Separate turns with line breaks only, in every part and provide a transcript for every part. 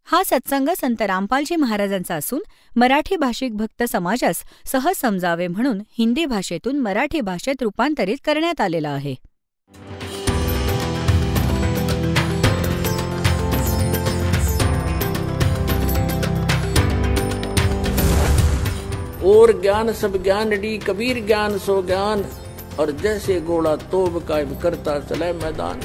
हा सत्संग संत रामपालजी महाराजांचा असून मराठी भाषिक भक्त समाजास सहज समजावे म्हणून हिंदी भाषेतून मराठी भाषेत रूपांतरित करण्यात आलेला आहे.
और ज्ञान सब ज्ञान डी कबीर ज्ञान सो ज्ञान और जैसे घोड़ा तोब कायम करता चले मैदान.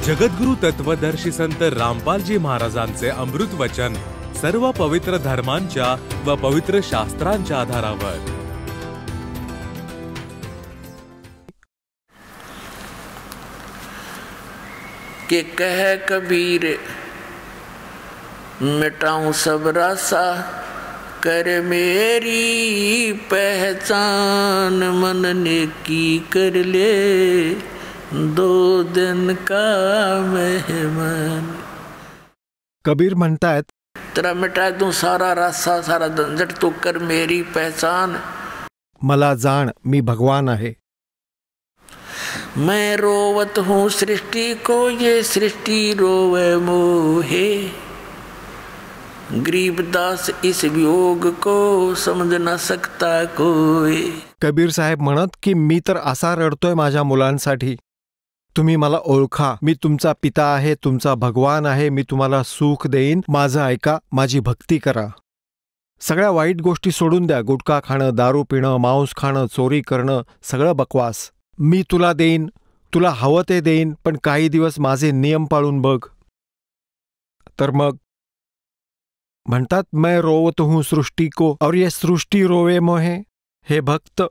जगद्गुरु तत्वदर्शी संत रामपालजी महाराजांचे अमृत वचन सर्व पवित्र धर्मांच्या व पवित्र शास्त्रांच्या आधारावर.
के कह कबीर मिटाऊं सब रासा कर मेरी पहचान मन ने की कर ले दो दिन का मेहमान.
कबीर म्हणतायत,
तेरा मिटा दूं सारा रास्ता सारा झंझट तू कर मेरी पहचान.
मला जाण मी भगवान आहे.
मैं रोवत हूँ सृष्टि को ये सृष्टि रोवे मोहे. गरीबदास इस वियोग को समझ न सकता कोई.
कबीर साहेब म्हणत की मी तर असा रडतोय माझ्या मुलांसाठी. तुम्ही मला ओळखा, मी तुमचा पिता आहे, तुमचा भगवान आहे, मी तुम्हाला सुख देईन, माझं ऐका, माझी भक्ती करा. सगळ्या वाईट गोष्टी सोडून द्या. गुटखा खाणं, दारू पिणं, मांस खाणं, चोरी करणं, सगळं बकवास. मी तुला देईन, तुला हवं ते देईन, पण काही दिवस माझे नियम पाळून बघ. तर मग म्हणतात, मैं रोवत हूँ सृष्टि को और ये सृष्टि रोवे मोहे. हे भक्त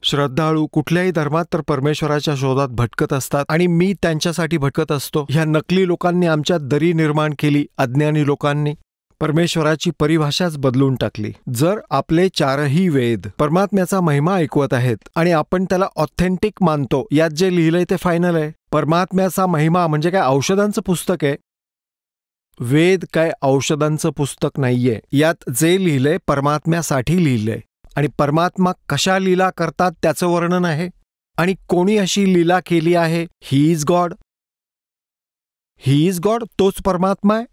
श्रद्धाळू कुठल्याही धर्मात तर परमेश्वराच्या शोधात भटकत असतात आणि मी त्यांच्यासाठी भटकत असतो. ह्या नकली लोकांनी आमच्यात दरी निर्माण केली. अज्ञानी लोकांनी परमेश्वराची परिभाषाच बदलून टाकली. जर आपले चारही वेद परमात्म्याचा महिमा ऐकवत आहेत आणि आपण त्याला ऑथेंटिक मानतो, यात जे लिहिलंय ते फायनल आहे. परमात्म्याचा महिमा म्हणजे काय औषधांचं पुस्तक आहे? वेद काय औषधांचं पुस्तक नाहीये. यात जे लिहिलंय परमात्म्यासाठी लिहिलंय आणि परमात्मा कशा लीला करतात त्याचं वर्णन आहे. आणि कोणी अशी लीला केली आहे? He is God. He is God, तोच परमात्मा आहे.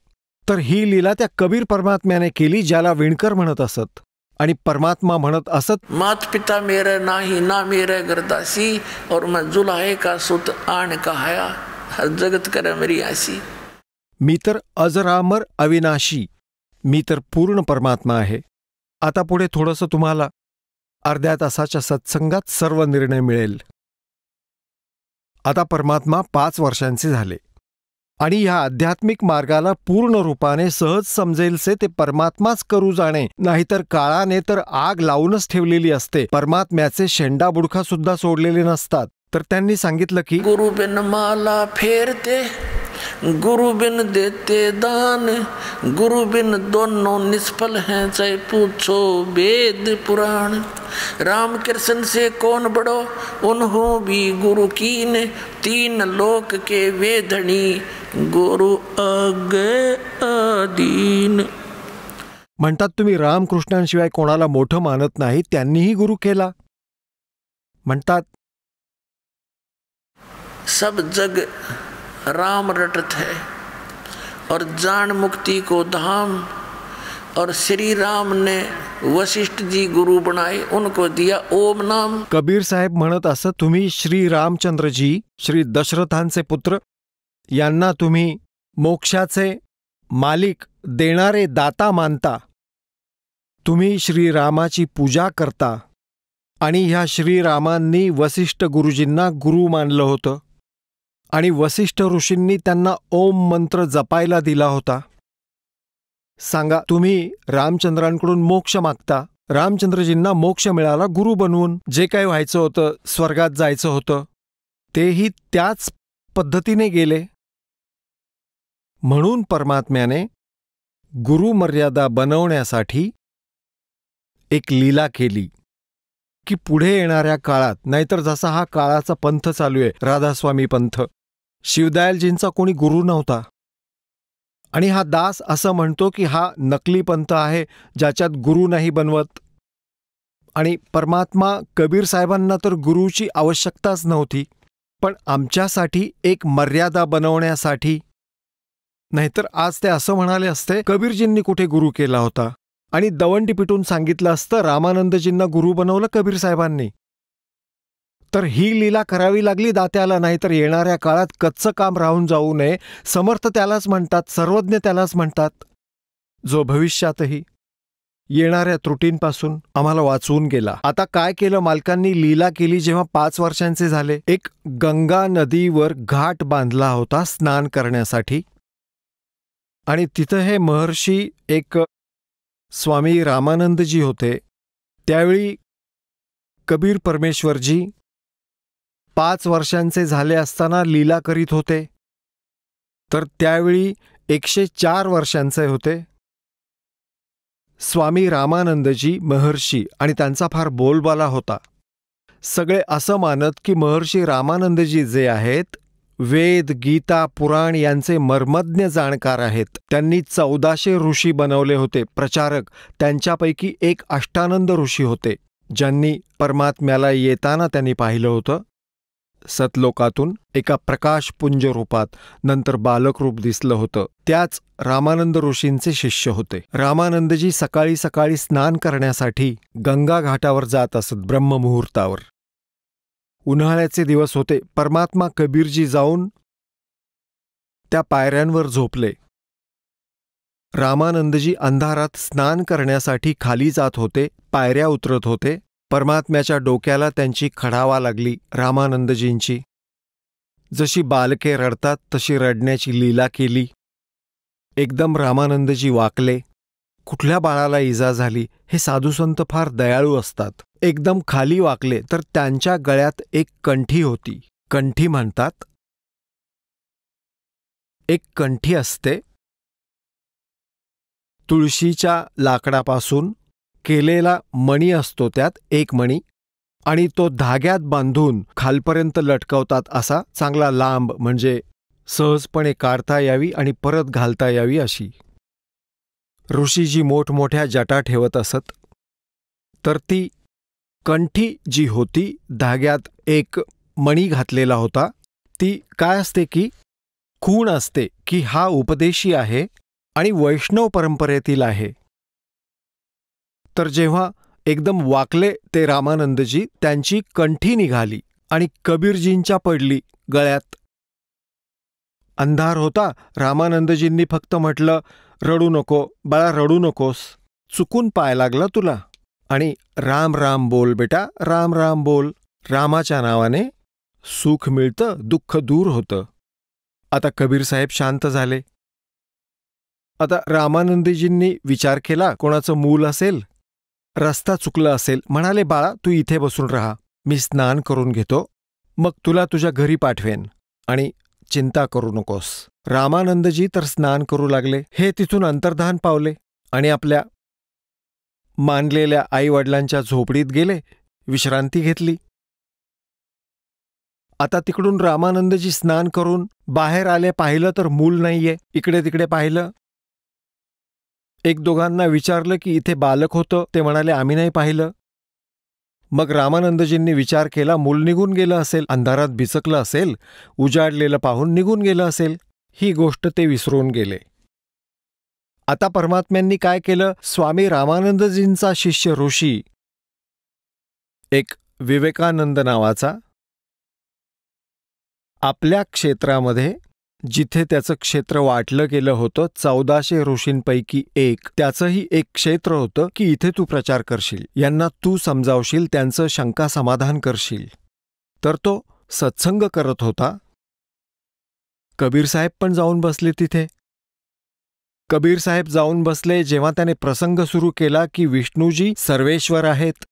तर ही लीला त्या कबीर परमात्म्याने केली, ज्याला विणकर म्हणत असत. आणि परमात्मा म्हणत असत,
मात पिता मेरे नाही ना मेरे गरदासी और मैं जुलाहे का सुत आण कहाया हर जगत करे मेरी आसी.
मी तर अजरामर अविनाशी, मी तर पूर्ण परमात्मा आहे. आता पुढे थोडंसं तुम्हाला अर्ध्या तासाच्या सत्संगात सर्व निर्णय मिळेल. आता परमात्मा 5 वर्षांचे झाले आणि ह्या आध्यात्मिक मार्गाला पूर्ण रूपाने सहज समजेलसे ते परमात्माच करू जाणे, नाहीतर काळाने तर आग लावूनच ठेवलेली असते. परमात्म्याचे शेंडा बुडखा सुद्धा सोडलेले नसतात. तर त्यांनी सांगितलं की
गुरु बिन माला फेरते गुरु बिन देते दान गुरु बिन दोनों निष्फल हैं चाहे पूछो वेद पुराण. राम कृष्ण से कौन बड़ो उन्हों भी गुरु कीन 3 लोक के वेधणी गुरु आगे आदीन.
म्हणतात तुम्ही रामकृष्णांशिवाय कोणाला मोठं मानत नाही, त्यांनीही गुरु केला. म्हणतात
सब जग राम रटत है और जान मुक्ति को धाम और श्री राम ने वशिष्ठ जी गुरु बनाए, उनको दिया ओम नाम.
कबीर साहेब म्हणत असत, तुम्ही श्री रामचंद्रजी, श्री दशरथांचे पुत्र, यांना तुम्ही मोक्षाचे मालिक देणारे दाता मानता. तुम्ही श्रीरामाची पूजा करता आणि ह्या श्रीरामांनी वसिष्ठ गुरुजींना गुरु मानलं होतं आणि वसिष्ठ ऋषींनी त्यांना ओम मंत्र जपायला दिला होता. सांगा, तुम्ही रामचंद्रांकडून मोक्ष मागता. रामचंद्रजींना मोक्ष मिळाला गुरु बनवून. जे काय व्हायचं होतं, स्वर्गात जायचं होतं, तेही त्याच पद्धतीने गेले. म्हणून परमात्म्याने गुरुमर्यादा बनवण्यासाठी एक लीला केली की पुढे येणाऱ्या काळात, नाहीतर जसा हा काळाचा पंथ चालू आहे, राधास्वामी पंथ, शिवदयालजींचा कोणी गुरु नव्हता. आणि हा दास असं म्हणतो की हा नकली पंथ आहे ज्याच्यात गुरु नाही बनवत. आणि परमात्मा कबीर साहेबांना तर गुरुची आवश्यकताच नव्हती, पण आमच्यासाठी एक मर्यादा बनवण्यासाठी नाहीतर आज ते असं म्हणाले असते, कबीरजींनी कुठे गुरु केला होता, आणि दवंडी पिटून सांगितलं असतं रामानंदजींना गुरु बनवलं कबीर साहेबांनी. तर ही लीला करावी लागली दात्याला, नाहीतर येणाऱ्या काळात कच्चं काम राहून जाऊ नये. समर्थ त्यालाच म्हणतात, सर्वज्ञ त्यालाच म्हणतात, जो भविष्यातही येणाऱ्या त्रुटींपासून आम्हाला वाचवून गेला. आता काय केलं मालकांनी? लीला केली. जेव्हा 5 वर्षांचे झाले, एक गंगा नदीवर घाट बांधला होता स्नान करण्यासाठी, आणि तिथं हे महर्षी एक स्वामी रामानंदजी होते. त्यावेळी कबीर परमेश्वरजी 5 वर्षांचे झाले असताना लीला करीत होते. तर त्यावेळी 104 वर्षांचे होते स्वामी रामानंदजी महर्षी, आणि त्यांचा फार बोलबाला होता. सगळे असं मानत की महर्षी रामानंदजी जे आहेत, वेद, गीता, पुराण यांचे मर्मज्ञ जाणकार आहेत. त्यांनी 1400 ऋषी बनवले होते प्रचारक. त्यांच्यापैकी एक अष्टानंद ऋषी होते, ज्यांनी परमात्म्याला येताना त्यांनी पाहिलं होतं सतलोकातून एका प्रकाशपुंज रूपात, नंतर बालक रूप दिसलं होतं. त्याच रामानंद ऋषींचे शिष्य होते. रामानंदजी सकाळी सकाळी स्नान करण्यासाठी गंगा घाटावर जात असत ब्रह्ममुहूर्तावर. उन्हाळ्याचे दिवस होते. परमात्मा कबीरजी जाऊन त्या पायऱ्यांवर झोपले. रामानंदजी अंधारात स्नान करण्यासाठी खाली जात होते, पायऱ्या उतरत होते. परमात्म्याच्या डोक्याला त्यांची खडावा लागली रामानंदजींची. जशी बालके रडतात तशी रडण्याची लीला केली. एकदम रामानंदजी वाकले. कुठल्या बाळाला इजा झाली? हे साधुसंत फार दयाळू असतात. एकदम खाली वाकले तर त्यांच्या गळ्यात एक कंठी होती. कंठी म्हणतात, एक कंठी असते तुळशीच्या लाकडापासून केलेला मणी असतो, त्यात एक मणी, आणि तो धाग्यात बांधून खालपर्यंत लटकवतात, असा चांगला लांब, म्हणजे सहजपणे काढता यावी आणि परत घालता यावी अशी. ऋषीजी मोठमोठ्या जटा ठेवत असत. तर ती कंठी जी होती, धाग्यात एक मणी घातलेला होता, ती काय असते की खूण असते की हा उपदेशी आहे आणि वैष्णव परंपरेतील आहे. तर जेव्हा एकदम वाकले ते रामानंदजी, त्यांची कंठी निघाली आणि कबीरजींच्या पडली गळ्यात. अंधार होता. रामानंदजींनी फक्त म्हटलं, रडू नको बाळा, रडू नकोस, चुकून पाय लागला तुला, आणि राम राम बोल बेटा, राम राम बोल. रामाच्या नावाने सुख मिळतं, दुःख दूर होतं. आता कबीर साहेब शांत झाले. आता रामानंदजींनी विचार केला, कोणाचं मूल असेल, रस्ता चुकला असेल. म्हणाले, बाळा तू इथे बसून राहा, मी स्नान करून घेतो, मग तुला तुझ्या घरी पाठवेन, आणि चिंता करू नकोस. रामानंदजी तर स्नान करू लागले. हे तिथून अंतर्धान पावले आणि आपल्या मानलेल्या आईवडिलांच्या झोपडीत गेले, विश्रांती घेतली. आता तिकडून रामानंदजी स्नान करून बाहेर आले. पाहिलं तर मूल नाहीये. इकडे तिकडे पाहिलं. एक दोघांना विचारलं की इथे बालक होतं. ते म्हणाले, आम्ही नाही पाहिलं. मग रामानंदजींनी विचार केला, मूल निघून गेलं असेल, अंधारात बिचकलं असेल, उजाडलेलं पाहून निघून गेलं असेल. ही गोष्ट ते विसरून गेले. आता परमात्म्यांनी काय केलं, स्वामी रामानंदजींचा शिष्य ऋषी एक विवेकानंद नावाचा, आपल्या क्षेत्रामध्ये जिथे त्याचं क्षेत्र वाटलं गेलं होतं 1400 ऋषींपैकी एक, त्याचंही एक क्षेत्र होतं की इथे तू प्रचार करशील, यांना तू समजावशील, त्यांचं शंका समाधान करशील. तर तो सत्संग करत होता. कबीर साहेब पण जाऊन बसले तिथे. कबीर साहेब जाऊन बसले. जेव्हा त्याने प्रसंग सुरू केला की विष्णूजी सर्वेश्वर आहेत,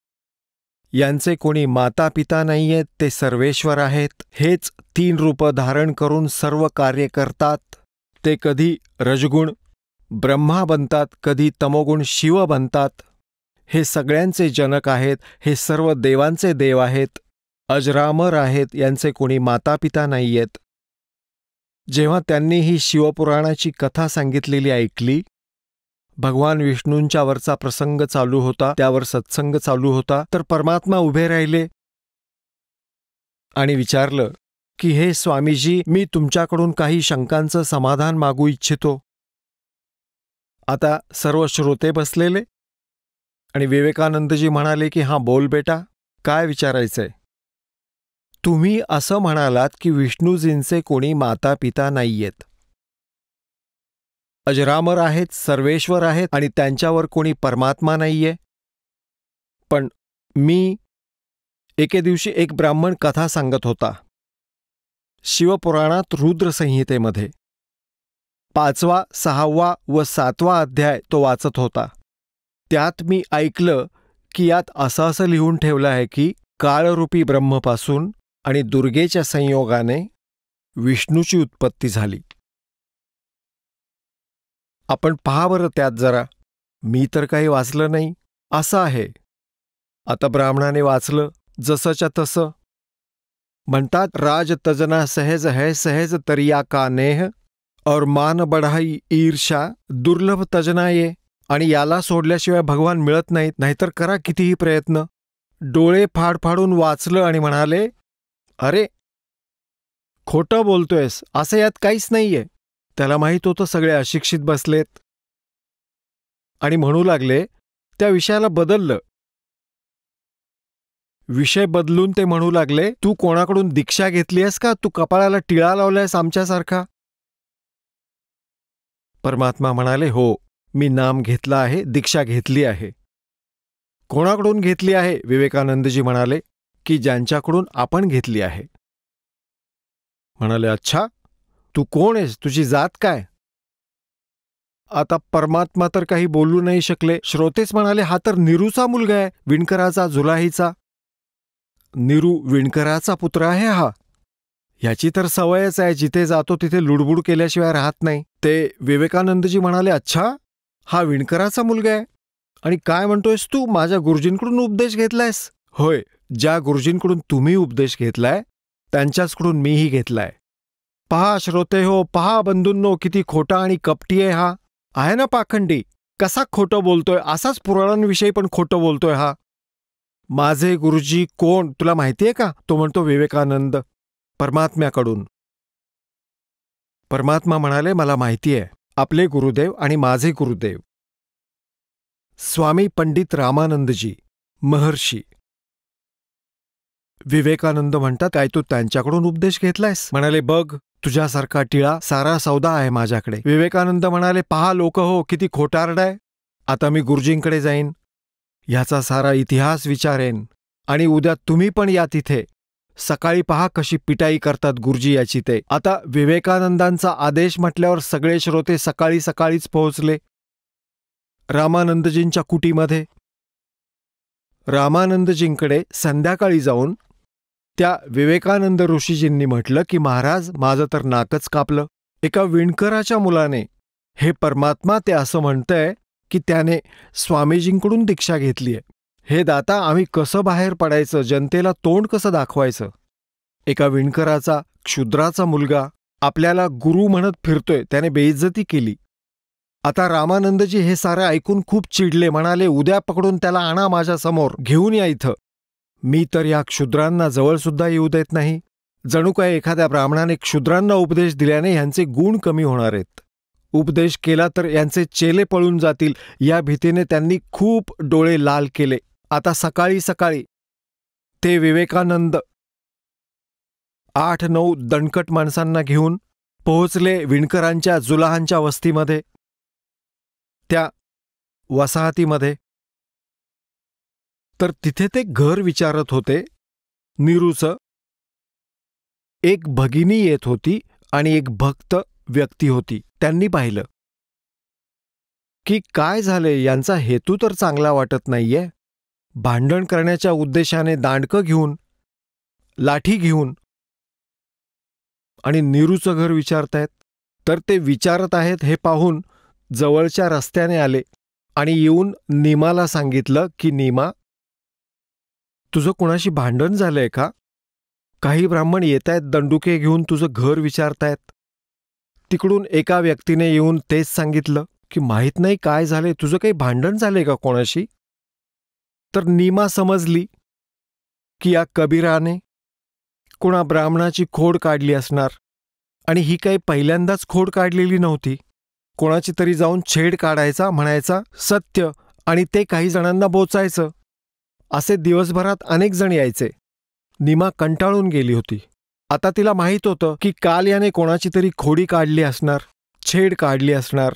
यांचे कोणी माता पिता नाहीयेत, ते सर्वेश्वर आहेत, हेच 3 रूपं धारण करून सर्व कार्य करतात. ते कधी रजगुण ब्रह्मा बनतात, कधी तमोगुण शिव बनतात. हे सगळ्यांचे जनक आहेत, हे सर्व देवांचे देव आहेत, अजरामर आहेत, यांचे कोणी माता पिता नाहीयेत. जेव्हा त्यांनी ही शिवपुराणाची कथा सांगितलेली ऐकली, भगवान विष्णूंच्या वरचा प्रसंग चालू होता, त्यावर सत्संग चालू होता, तर परमात्मा उभे राहिले आणि विचारलं, की हे स्वामीजी, मी तुमच्याकडून काही शंकांचं समाधान मागू इच्छितो. आता सर्व श्रोते बसलेले आणि विवेकानंदजी म्हणाले की हां, बोल बेटा, काय विचारायचंय? तुम्ही असं म्हणालात की विष्णूजींचे कोणी माता पिता नाहीयेत, अजरामर आहेत, सर्वेश्वर आहेत आणि त्यांच्यावर कोणी परमात्मा नाहीये. पण मी एके दिवशी एक ब्राह्मण कथा सांगत होता. शिवपुराणात रुद्रसंहितेमध्ये 5वा, 6वा व 7वा अध्याय तो वाचत होता. त्यात मी ऐकलं की यात असं लिहून ठेवलं आहे की काळरूपी ब्रह्मपासून आणि दुर्गेच्या संयोगाने विष्णूची उत्पत्ती झाली. आपण पहा बरं त्यात जरा. मी तर काही वाचलं नाही, असं आहे. आता ब्राह्मणाने वाचलं जसंच्या तसं. म्हणतात, राज तजना सहज है सहज तरिया का नेह और मान बढाई ईर्षा दुर्लभ तजना ये. आणि याला सोडल्याशिवाय भगवान मिळत नाहीत, नाहीतर करा कितीही प्रयत्न. डोळे फाडफाडून वाचलं आणि म्हणाले, अरे खोटं बोलतोयस, असं यात काहीच नाहीये. त्याला माहीत होतं सगळे अशिक्षित बसलेत आणि म्हणू लागले, त्या विषयाला बदललं. विषय बदलून ते म्हणू लागले, तू कोणाकडून दीक्षा घेतली आहेस का? तू कपाळाला टिळा लावलायस आमच्यासारखा? परमात्मा म्हणाले, हो, मी नाम घेतला आहे, दीक्षा घेतली आहे. कोणाकडून घेतली आहे? विवेकानंदजी म्हणाले की ज्यांच्याकडून आपण घेतली आहे. म्हणाले, अच्छा, तू कोण आहेस? तुझी जात काय? आता परमात्मा तर काही बोलू नाही शकले. श्रोतेच म्हणाले, हा तर निरूचा मुलगा आहे, विणकराचा, जुलाहीचा. निरू विणकराचा पुत्र आहे हा. ह्याची तर सवयच आहे, जिथे जातो तिथे लुडबुड केल्याशिवाय राहत नाही. ते विवेकानंदजी म्हणाले, अच्छा, हा विणकराचा मुलगा आहे आणि काय म्हणतोयस तू? माझ्या गुरुजींकडून उपदेश घेतलायस? होय, ज्या गुरुजींकडून तुम्ही उपदेश घेतलाय त्यांच्याचकडून मीही घेतलाय. पहा श्रोते हो, पहा बंधूंनो, किती खोटा आणि कपटी आहे हा. आहे ना पाखंडी? कसा खोटं बोलतोय? असाच पुराणांविषयी पण खोटं बोलतोय हा. माझे गुरुजी कोण तुला माहितीये का? तो म्हणतो विवेकानंद, परमात्म्याकडून. परमात्मा म्हणाले, मला माहितीये, आपले गुरुदेव आणि माझे गुरुदेव स्वामी पंडित रामानंदजी महर्षी. विवेकानंद म्हणतात, काय तू त्यांच्याकडून उपदेश घेतलायस? म्हणाले, बघ, तुझ्यासारखा टिळा सारा सौदा आहे माझ्याकडे. विवेकानंद म्हणाले, पहा लोक हो, किती खोटारड आहे. आता मी गुरुजींकडे जाईन, ह्याचा सारा इतिहास विचारेन आणि उद्या तुम्ही पण या तिथे. सकाळी पहा कशी पिटाई करतात गुरुजी याची ते. आता विवेकानंदांचा आदेश म्हटल्यावर सगळे श्रोते सकाळी सकाळीच पोहोचले रामानंदजींच्या कुटीमध्ये. रामानंदजींकडे संध्याकाळी जाऊन त्या विवेकानंद ऋषीजींनी म्हटलं की महाराज, माझं तर नाकच कापलं. एका विणकराच्या मुलाने, हे परमात्मा ते असं म्हणतंय की त्याने स्वामीजींकडून दीक्षा घेतलीय. हे दाता, आम्ही कसं बाहेर पडायचं? जनतेला तोंड कसं दाखवायचं? एका विणकराचा, क्षुद्राचा मुलगा आपल्याला गुरु म्हणत फिरतोय, त्याने बेइज्जती केली. आता रामानंदजी हे सारे ऐकून खूप चिडले. म्हणाले, उद्या पकडून त्याला आणा माझ्या समोर, घेऊन या इथं. मी तर या क्षुद्रांना जवळसुद्धा येऊ देत नाही. जणू काय एखाद्या ब्राह्मणाने क्षुद्रांना उपदेश दिल्याने ह्यांचे गुण कमी होणार आहेत. उपदेश केला तर यांचे चेले पळून जातील, या भीतीने त्यांनी खूप डोळे लाल केले. आता सकाळी सकाळी ते विवेकानंद 8-9 दणकट माणसांना घेऊन पोहोचले विणकरांच्या, जुलाहांच्या वस्तीमध्ये, त्या वसाहतीमध्ये. तर तिथे ते घर विचारत होते निरूचं. एक भगिनी येत होती आणि एक भक्त व्यक्ती होती. त्यांनी पाहिलं की काय झाले, यांचा हेतू तर चांगला वाटत नाहीये. भांडण करण्याच्या उद्देशाने दांडकं घेऊन, लाठी घेऊन आणि निरूचं घर विचारतायत. तर ते विचारत आहेत हे पाहून जवळच्या रस्त्याने आले आणि येऊन नीमाला सांगितलं की नीमा, तुझं कुणाशी भांडण झालंय का? काही ब्राह्मण येतायत दंडुके घेऊन, तुझं घर विचारतायत. तिकडून एका व्यक्तीने येऊन तेच सांगितलं की माहीत नाही काय झाले, तुझं काही भांडण झालंय का कोणाशी? तर नीमा समजली की या कबीराने कोणा ब्राह्मणाची खोड काढली असणार. आणि ही काही पहिल्यांदाच खोड काढलेली नव्हती. कोणाची तरी जाऊन छेड काढायचा, म्हणायचा सत्य, आणि ते काही जणांना बोचायचं. असे दिवसभरात अनेक जण यायचे. नीमा कंटाळून गेली होती. आता तिला माहीत होतं की काल याने कोणाची तरी खोडी काढली असणार, छेड काढली असणार.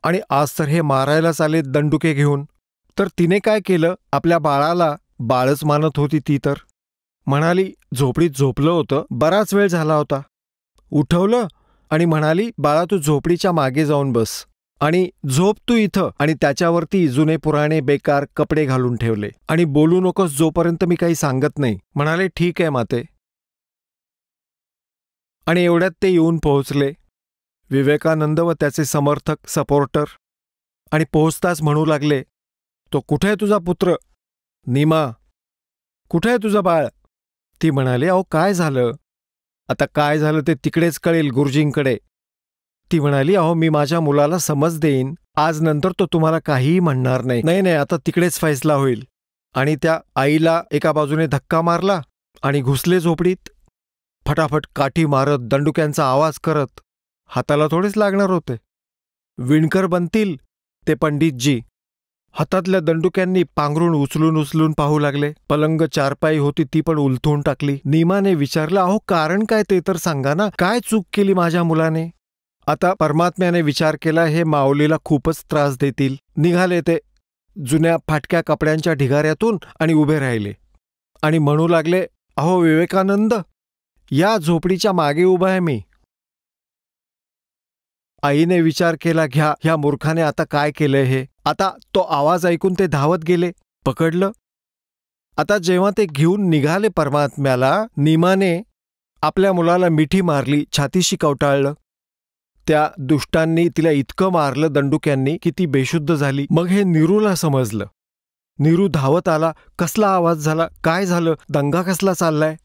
आणि आज तर हे मारायलाच आले दंडुके घेऊन. तर तिने काय केलं, आपल्या बाळाला बाळच मानत होती ती तर. म्हणाली झोपडीत झोपलं होतं, बराच वेळ झाला होता. उठवलं आणि म्हणाली बाळा तू झोपडीच्या मागे जाऊन बस आणि झोप तू इथं. आणि त्याच्यावरती जुने पुराणे बेकार कपडे घालून ठेवले आणि बोलू नकोस जोपर्यंत मी काही सांगत नाही. म्हणाले ठीक आहे माते. आणि एवढ्यात ते येऊन पोहोचले, विवेकानंद व त्याचे समर्थक सपोर्टर. आणि पोहोचताच म्हणू लागले, तो कुठे आहे तुझा पुत्र? नीमा, कुठे आहे तुझं बाळ? ती म्हणाली अहो काय झालं? आता काय झालं ते तिकडेच कळेल गुरुजींकडे. ती म्हणाली अहो मी माझ्या मुलाला समज देईन, आज नंतर तो तुम्हाला काहीही म्हणणार नाही. नाही आता तिकडेच फैसला होईल. आणि त्या आईला एका बाजूने धक्का मारला आणि घुसले झोपडीत. फटाफट काठी मारत, दंडुक्यांचा आवाज करत. हाताला थोडेच लागणार होते. विणकर बनतील ते पंडितजी. हातातल्या दंडुक्यांनी पांघरून उचलून पाहू लागले. पलंग चारपाई होती ती पण उलथून टाकली. नीमाने विचारलं अहो कारण काय ते तर सांगा ना, काय चूक केली माझ्या मुलाने? आता परमात्म्याने विचार केला हे माऊलीला खूपच त्रास देतील. निघाले ते जुन्या फाटक्या कपड्यांच्या ढिगाऱ्यातून आणि उभे राहिले आणि म्हणू लागले अहो विवेकानंद, या झोपडीच्या मागे उभा आहे मी. आईने विचार केला घ्या ह्या मूर्खाने आता काय केलंय हे. आता तो आवाज ऐकून ते धावत गेले, पकडलं. आता जेव्हा ते घेऊन निघाले परमात्म्याला, नीमाने आपल्या मुलाला मिठी मारली, छातीशी कवटाळलं. त्या दुष्टांनी तिला इतकं मारलं दंडुक्यांनी की ती बेशुद्ध झाली. मग हे नीरूला समजलं. नीरू धावत आला. कसला आवाज झाला, काय झालं, दंगा कसला चाललाय?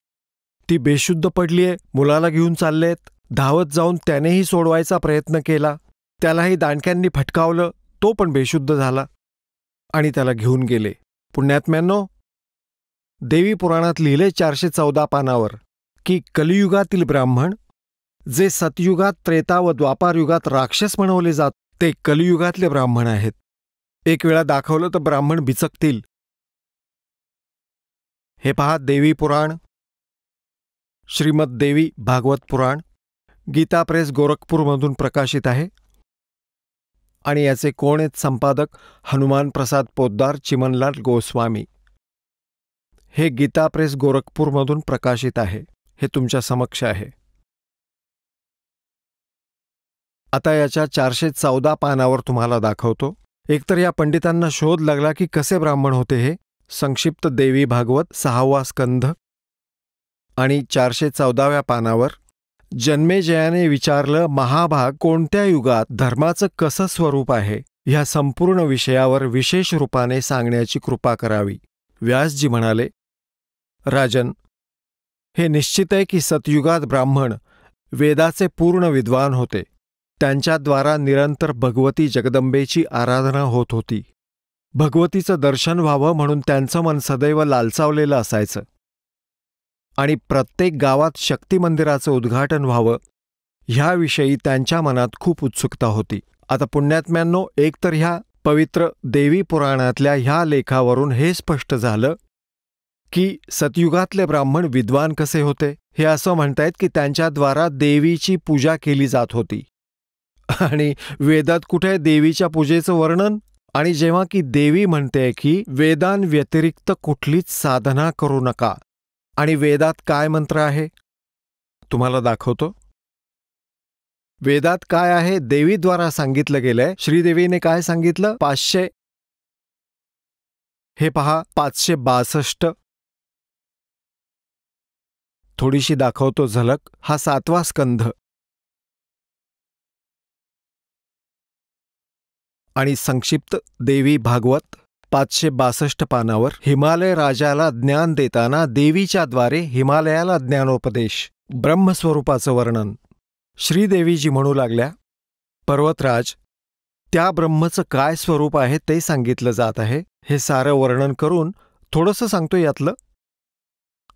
ती बेशुद्ध पडलीये, मुलाला घेऊन चाललेत. धावत जाऊन त्यानेही सोडवायचा प्रयत्न केला. त्यालाही दांडक्यांनी फटकावलं, तो पण बेशुद्ध झाला आणि त्याला घेऊन गेले. पुण्यात्म्यांनो, देवी पुराणात लिहिले 414 पानावर की कलियुगातील ब्राह्मण जे सतयुगात, त्रेता व द्वापार युगात राक्षस म्हणवले जात, ते कलियुगातले ब्राह्मण आहेत. एक वेळा दाखवलं तर ब्राह्मण बिचकतील. हे पहा, देवी पुराण, श्रीमद देवी भागवत पुराण, गीता प्रेस गोरखपूरमधून प्रकाशित आहे. आणि याचे कोण आहेत संपादक? हनुमान प्रसाद पोद्दार, चिमनलाल गोस्वामी. हे गीता प्रेस गोरखपूरमधून प्रकाशित आहे. हे तुमच्या समक्ष आहे. आता याच्या 414 पानावर तुम्हाला दाखवतो. एकतर या पंडितांना शोध लागला की कसे ब्राह्मण होते हे. संक्षिप्त देवी भागवत 6वा स्कंध आणि 414व्या पानावर जन्मेजयाने विचारलं, महाभाग, कोणत्या युगात धर्माचं कसं स्वरूप आहे ह्या संपूर्ण विषयावर विशेष रूपाने सांगण्याची कृपा करावी. व्यासजी म्हणाले, राजन, हे निश्चित आहे की सतयुगात ब्राह्मण वेदाचे पूर्ण विद्वान होते. त्यांच्याद्वारा निरंतर भगवती जगदंबेची आराधना होत होती. भगवतीचं दर्शन व्हावं म्हणून त्यांचं मन सदैव लालचावलेलं असायचं. आणि प्रत्येक गावात शक्ती मंदिराचं उद्घाटन व्हावं ह्याविषयी त्यांच्या मनात खूप उत्सुकता होती. आता पुण्यात्म्यांनो, एकतर ह्या पवित्र देवी पुराणातल्या ह्या लेखावरून हे स्पष्ट झालं की सतयुगातले ब्राह्मण विद्वान कसे होते. हे असं म्हणतायत की त्यांच्याद्वारा देवीची पूजा केली जात होती. आणि वेदात कुठे देवीच्या पूजेचं वर्णन? आणि जेव्हा की देवी म्हणते की वेदांव्यतिरिक्त कुठलीच साधना करू नका, आणि वेदात काय मंत्र आहे तुम्हाला दाखवतो. वेदात काय आहे देवीद्वारा सांगितलं गेलंय. श्रीदेवीने काय सांगितलं? 500. हे पहा, 562. थोडीशी दाखवतो झलक. हा 7वा स्कंध आणि संक्षिप्त देवी भागवत 562 पानावर हिमालय राजाला ज्ञान देताना देवीच्या द्वारे हिमालयाला ज्ञानोपदेश, ब्रह्मस्वरूपाचं वर्णन. श्रीदेवीजी म्हणू लागल्या, पर्वतराज, त्या ब्रह्मचं काय स्वरूप आहे ते सांगितलं जात आहे. हे सारं वर्णन करून थोडंसं सांगतो यातलं.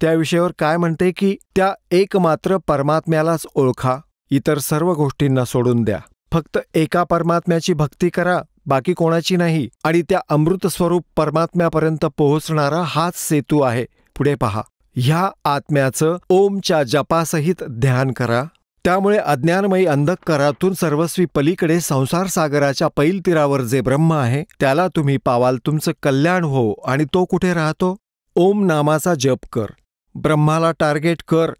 त्या विषयावर काय म्हणते की त्या एकमात्र परमात्म्यालाच ओळखा, इतर सर्व गोष्टींना सोडून द्या. फक्त एका परमात्म्याची भक्ती करा, बाकी कोणाची नाही. आणि त्या अमृत स्वरूप परमात्म्यापर्यंत पोहोचणारा हाच सेतू आहे. पुढे पहा, ह्या आत्म्याचं ओमच्या जपासहित ध्यान करा. त्यामुळे अज्ञानमयी अंधकारातून सर्वस्वी पलीकडे संसार सागराच्या पैल तीरावर जे ब्रह्म आहे त्याला तुम्ही पावाल. तुमचं कल्याण हो. आणि तो कुठे राहतो? ओम नामाचा जप कर, ब्रह्माला टार्गेट कर.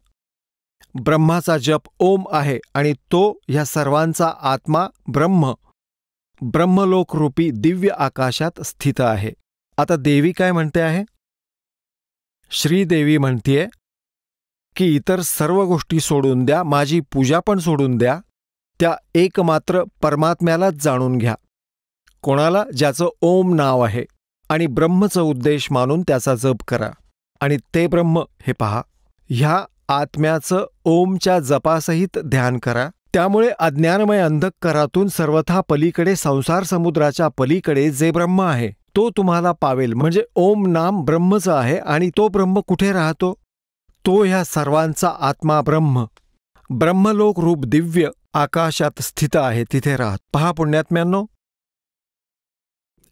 ब्रह्माचा जप ओम आहे आणि तो ह्या सर्वांचा आत्मा ब्रह्म, ब्रह्मलोकरूपी दिव्य आकाशात स्थित आहे. आता देवी काय म्हणते आहे? श्रीदेवी म्हणतीये की इतर सर्व गोष्टी सोडून द्या, माझी पूजा पण सोडून द्या. त्या एकमात्र परमात्म्यालाच जाणून घ्या. कोणाला? ज्याचं ओम नाव आहे. आणि ब्रह्मचं उद्देश मानून त्याचा जप करा. आणि ते ब्रह्म हे पहा, ह्या आत्म्याचं ओमच्या जपासहित ध्यान करा. त्यामुळे अज्ञानमय अंधकारातून सर्वथा पलीकडे संसार समुद्राच्या पलीकडे जे ब्रह्म आहे तो तुम्हाला पावेल. म्हणजे ओम नाम ब्रह्मचं आहे. आणि तो ब्रह्म कुठे राहतो? तो ह्या सर्वांचा आत्मा ब्रह्म, ब्रह्मलोक रूप दिव्य आकाशात स्थित आहे, तिथे राहत. पहा पुण्यात्म्यांनो,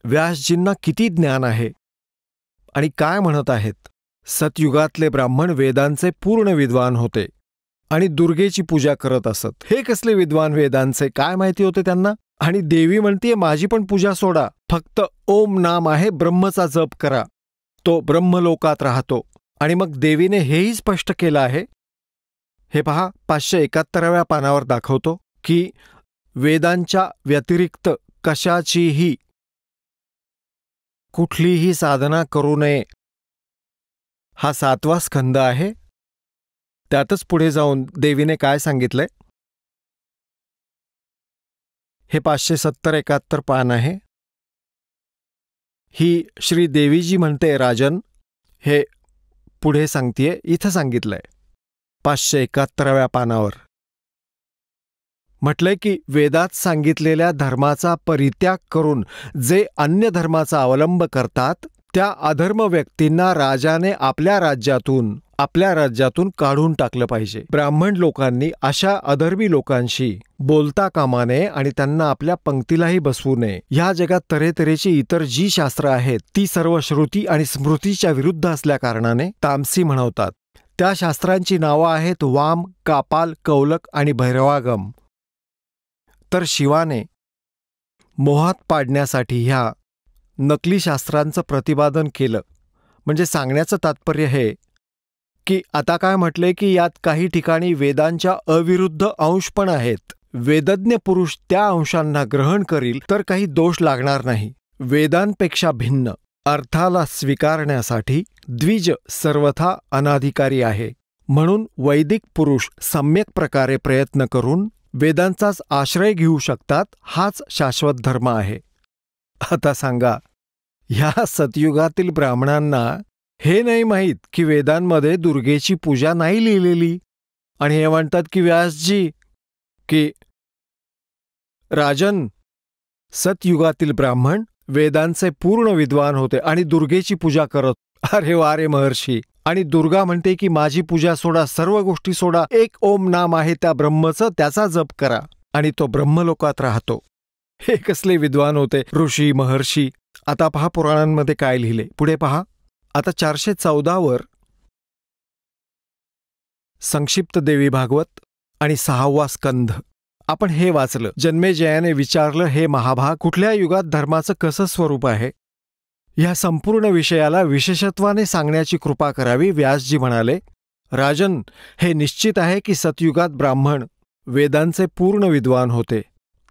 व्यासजींना किती ज्ञान आहे आणि काय म्हणत आहेत. सतयुगातले ब्राह्मण वेदांचे पूर्ण विद्वान होते आणि दुर्गेची पूजा करत असत. हे कसले विद्वान वेदांचे, काय माहिती होते त्यांना? आणि देवी म्हणतीये माझी पण पूजा सोडा, फक्त ओम नाम आहे, ब्रह्मचा जप करा, तो ब्रह्मलोकात राहतो. आणि मग देवीने हेही स्पष्ट केलं आहे. हे पहा, 571व्या पानावर दाखवतो की वेदांच्या व्यतिरिक्त कशाचीही कुठलीही साधना करू नये. हा 7वा स्कंद आहे. त्यातच पुढे जाऊन देवीने काय सांगितलंय हे 570-71 पान आहे. ही श्रीदेवीजी म्हणते, राजन हे पुढे सांगतीये, इथं सांगितलंय 571व्या पानावर. म्हटलंय की वेदात सांगितलेल्या धर्माचा परित्याग करून जे अन्य धर्माचा अवलंब करतात त्या अधर्म व्यक्तींना राजाने आपल्या राज्यातून काढून टाकलं पाहिजे. ब्राह्मण लोकांनी अशा अधर्मी लोकांशी बोलता कामा नये आणि त्यांना आपल्या पंक्तीलाही बसवू नये. ह्या जगात तऱ्हेतऱ्हेची इतर जी शास्त्र आहेत ती सर्व श्रुती आणि स्मृतीच्या विरुद्ध असल्याकारणाने तामसी म्हणवतात. त्या शास्त्रांची नावं आहेत वाम, कापाल, कौलक आणि भैरवागम. तर शिवाने मोहात पाडण्यासाठी ह्या नकली शास्त्रांचं प्रतिपादन केलं. म्हणजे सांगण्याचं तात्पर्य हे की आता काय म्हटले की यात काही ठिकाणी वेदांच्या अविरुद्ध अंश पण आहेत. वेदज्ञ पुरुष त्या अंशांना ग्रहण करील तर काही दोष लागणार नाही. वेदांपेक्षा भिन्न अर्थाला स्वीकारण्यासाठी द्विज सर्वथा अनाधिकारी आहे. म्हणून वैदिक पुरुष सम्यक प्रकारे प्रयत्न करून वेदांचाच आश्रय घेऊ शकतात. हाच शाश्वत धर्म आहे. आता सांगा, ह्या सतयुगातील ब्राह्मणांना हे नाही माहीत की वेदांमध्ये दुर्गेची पूजा नाही लिहिलेली. आणि हे म्हणतात की व्यासजी की राजन, सतयुगातील ब्राह्मण वेदांचे पूर्ण विद्वान होते आणि दुर्गेची पूजा करत. अरे वा रे महर्षी. आणि दुर्गा म्हणते की माझी पूजा सोडा, सर्व गोष्टी सोडा, एक ओम नाम आहे त्या ब्रह्मचं, त्याचा जप करा आणि तो ब्रह्मलोकात राहतो. हे कसले विद्वान होते ऋषी महर्षी. आता पहा पुराणांमध्ये काय लिहिले. पुढे पहा. आता 414वर संक्षिप्त देवी भागवत आणि 6वा स्कंध आपण हे वाचलं. जन्मेजयाने विचारलं, हे महाभाग, कुठल्या युगात धर्माचं कसं स्वरूप आहे? ह्या संपूर्ण विषयाला विशेषत्वाने सांगण्याची कृपा करावी. व्यासजी म्हणाले, राजन, हे निश्चित आहे की सतयुगात ब्राह्मण वेदांचे पूर्ण विद्वान होते.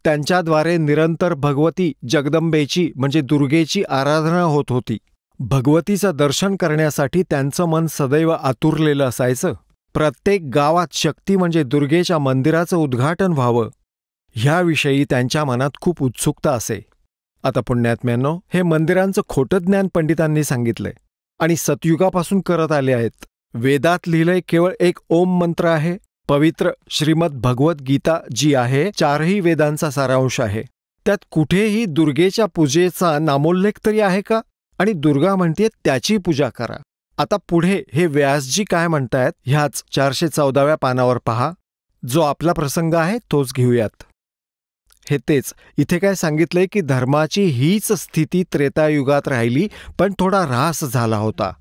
त्यांच्याद्वारे निरंतर भगवती जगदंबेची म्हणजे दुर्गेची आराधना होत होती. भगवतीचं दर्शन करण्यासाठी त्यांचं मन सदैव आतुरलेलं असायचं. प्रत्येक गावात शक्ती म्हणजे दुर्गेच्या मंदिराचं उद्घाटन व्हावं ह्याविषयी त्यांच्या मनात खूप उत्सुकता असे. आता पुण्यात्म्यांनो, हे मंदिरांचं खोटं ज्ञान पंडितांनी सांगितलंय आणि सतयुगापासून करत आले आहेत. वेदात लिहिलंय केवळ एक ओम मंत्र आहे. पवित्र श्रीमद भगवत गीता जी आहे 4ही वेदांचा सारांश आहे. त्यात कुठेही दुर्गेच्या पूजेचा नामोल्लेख तरी आहे का? आणि दुर्गा म्हणते त्याची पूजा करा. आता पुढे हे व्यासजी काय म्हणतायत ह्याच 414व्या पानावर पहा. जो आपला प्रसंग आहे तोच घेऊयात. हे तेच इथे काय सांगितलंय की धर्माची हीच स्थिती त्रेतायुगात राहिली, पण थोडा ऱ्हास झाला होता.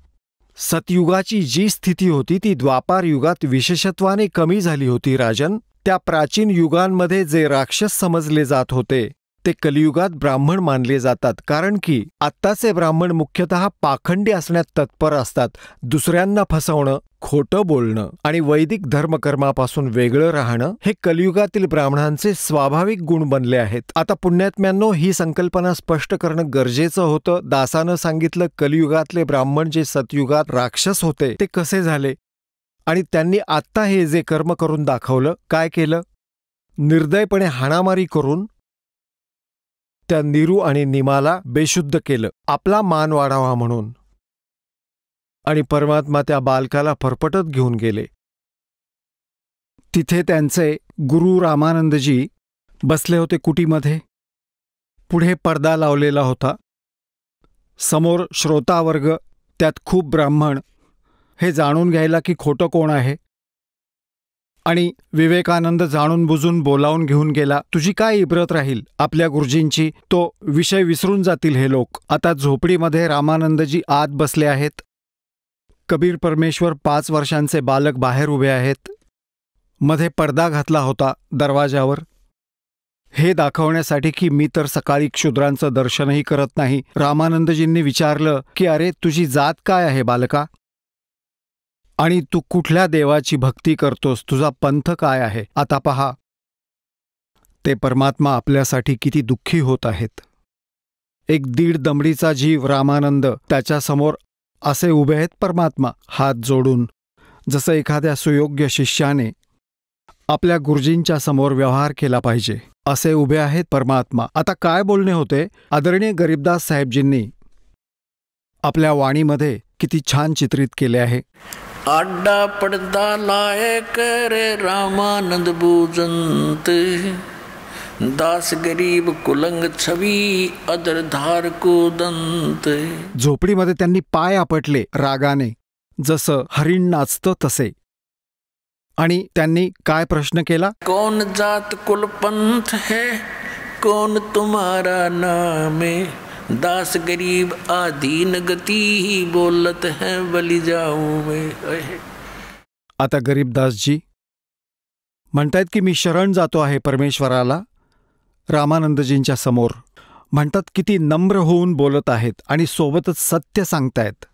सतयुगाची जी स्थिती होती ती द्वापार युगात विशेषत्वाने कमी झाली होती राजन. त्या प्राचीन युगांमध्ये जे राक्षस समजले जात होते ते कलियुगात ब्राह्मण मानले जातात, कारण की आत्ताचे ब्राह्मण मुख्यतः पाखंडी असण्यात तत्पर असतात. दुसऱ्यांना फसवणं, खोटं बोलणं आणि वैदिक धर्मकर्मापासून वेगळं राहणं हे कलियुगातील ब्राह्मणांचे स्वाभाविक गुण बनले आहेत. आता पुण्यात्म्यांनो, ही संकल्पना स्पष्ट करणं गरजेचं होतं. दासानं सांगितलं कलियुगातले ब्राह्मण जे सतयुगात राक्षस होते ते कसे झाले, आणि त्यांनी आत्ता हे जे कर्म करून दाखवलं. काय केलं? निर्दयपणे हाणामारी करून त्या नीरू आणि निमाला बेशुद्ध केलं, आपला मान वाढावा म्हणून. आणि परमात्मा त्या बालकाला फरफटत घेऊन गेले. तिथे त्यांचे गुरु रामानंदजी बसले होते कुटीमध्ये. पुढे पडदा लावलेला होता. समोर श्रोतावर्ग, त्यात खूप ब्राह्मण, हे जाणून घ्यायला की खोटं कोण आहे. आणि विवेकानंद जाणून बुजून बोलावून घेऊन गेला. तुझी काय इब्रत राहील आपल्या गुरुजींची, तो विषय विसरून जातील हे लोक. आता झोपडीमध्ये रामानंदजी आत बसले आहेत. कबीर परमेश्वर 5 वर्षांचे बालक बाहेर उभे आहेत. मध्ये पडदा घातला होता दरवाजावर, हे दाखवण्यासाठी की मी तर सकाळी क्षुद्रांचं दर्शनही करत नाही. रामानंदजींनी विचारलं की अरे तुझी जात काय आहे बालका, आणि तू कुठल्या देवाची भक्ती करतोस, तुझा पंथ काय आहे. आता पहा, ते परमात्मा आपल्यासाठी किती दुःखी होत आहेत. एक 1.5 दमडीचा जीव रामानंद, त्याच्यासमोर असे उभे आहेत परमात्मा हात जोडून, जसं एखाद्या सुयोग्य शिष्याने आपल्या गुरुजींच्या समोर व्यवहार केला पाहिजे, असे उभे आहेत परमात्मा. आता काय बोलणे होते, आदरणीय गरीबदास साहेबजींनी आपल्या वाणीमध्ये किती छान चित्रित केले आहे.
आड्डा पडदा लाए करे रामानंद बूजंत, दास गरीब कुलंग छवी अदर धार को दंत.
झोपडीमध्ये त्यांनी पाय आपटले रागाने, जसं हरिण नाचतं तसे. आणि त्यांनी काय प्रश्न केला,
कौन जात कुल पंथ है, कौन तुम्हारा नामे, दास गरीब आधीन गती बोलत है बलि जाऊं मैं.
आता गरीबदासजी म्हणतायत की मी शरण जातो आहे परमेश्वराला. रामानंदजींच्या समोर म्हणतात, किती नम्र होऊन बोलत आहेत आणि सोबतच सत्य सांगतायत.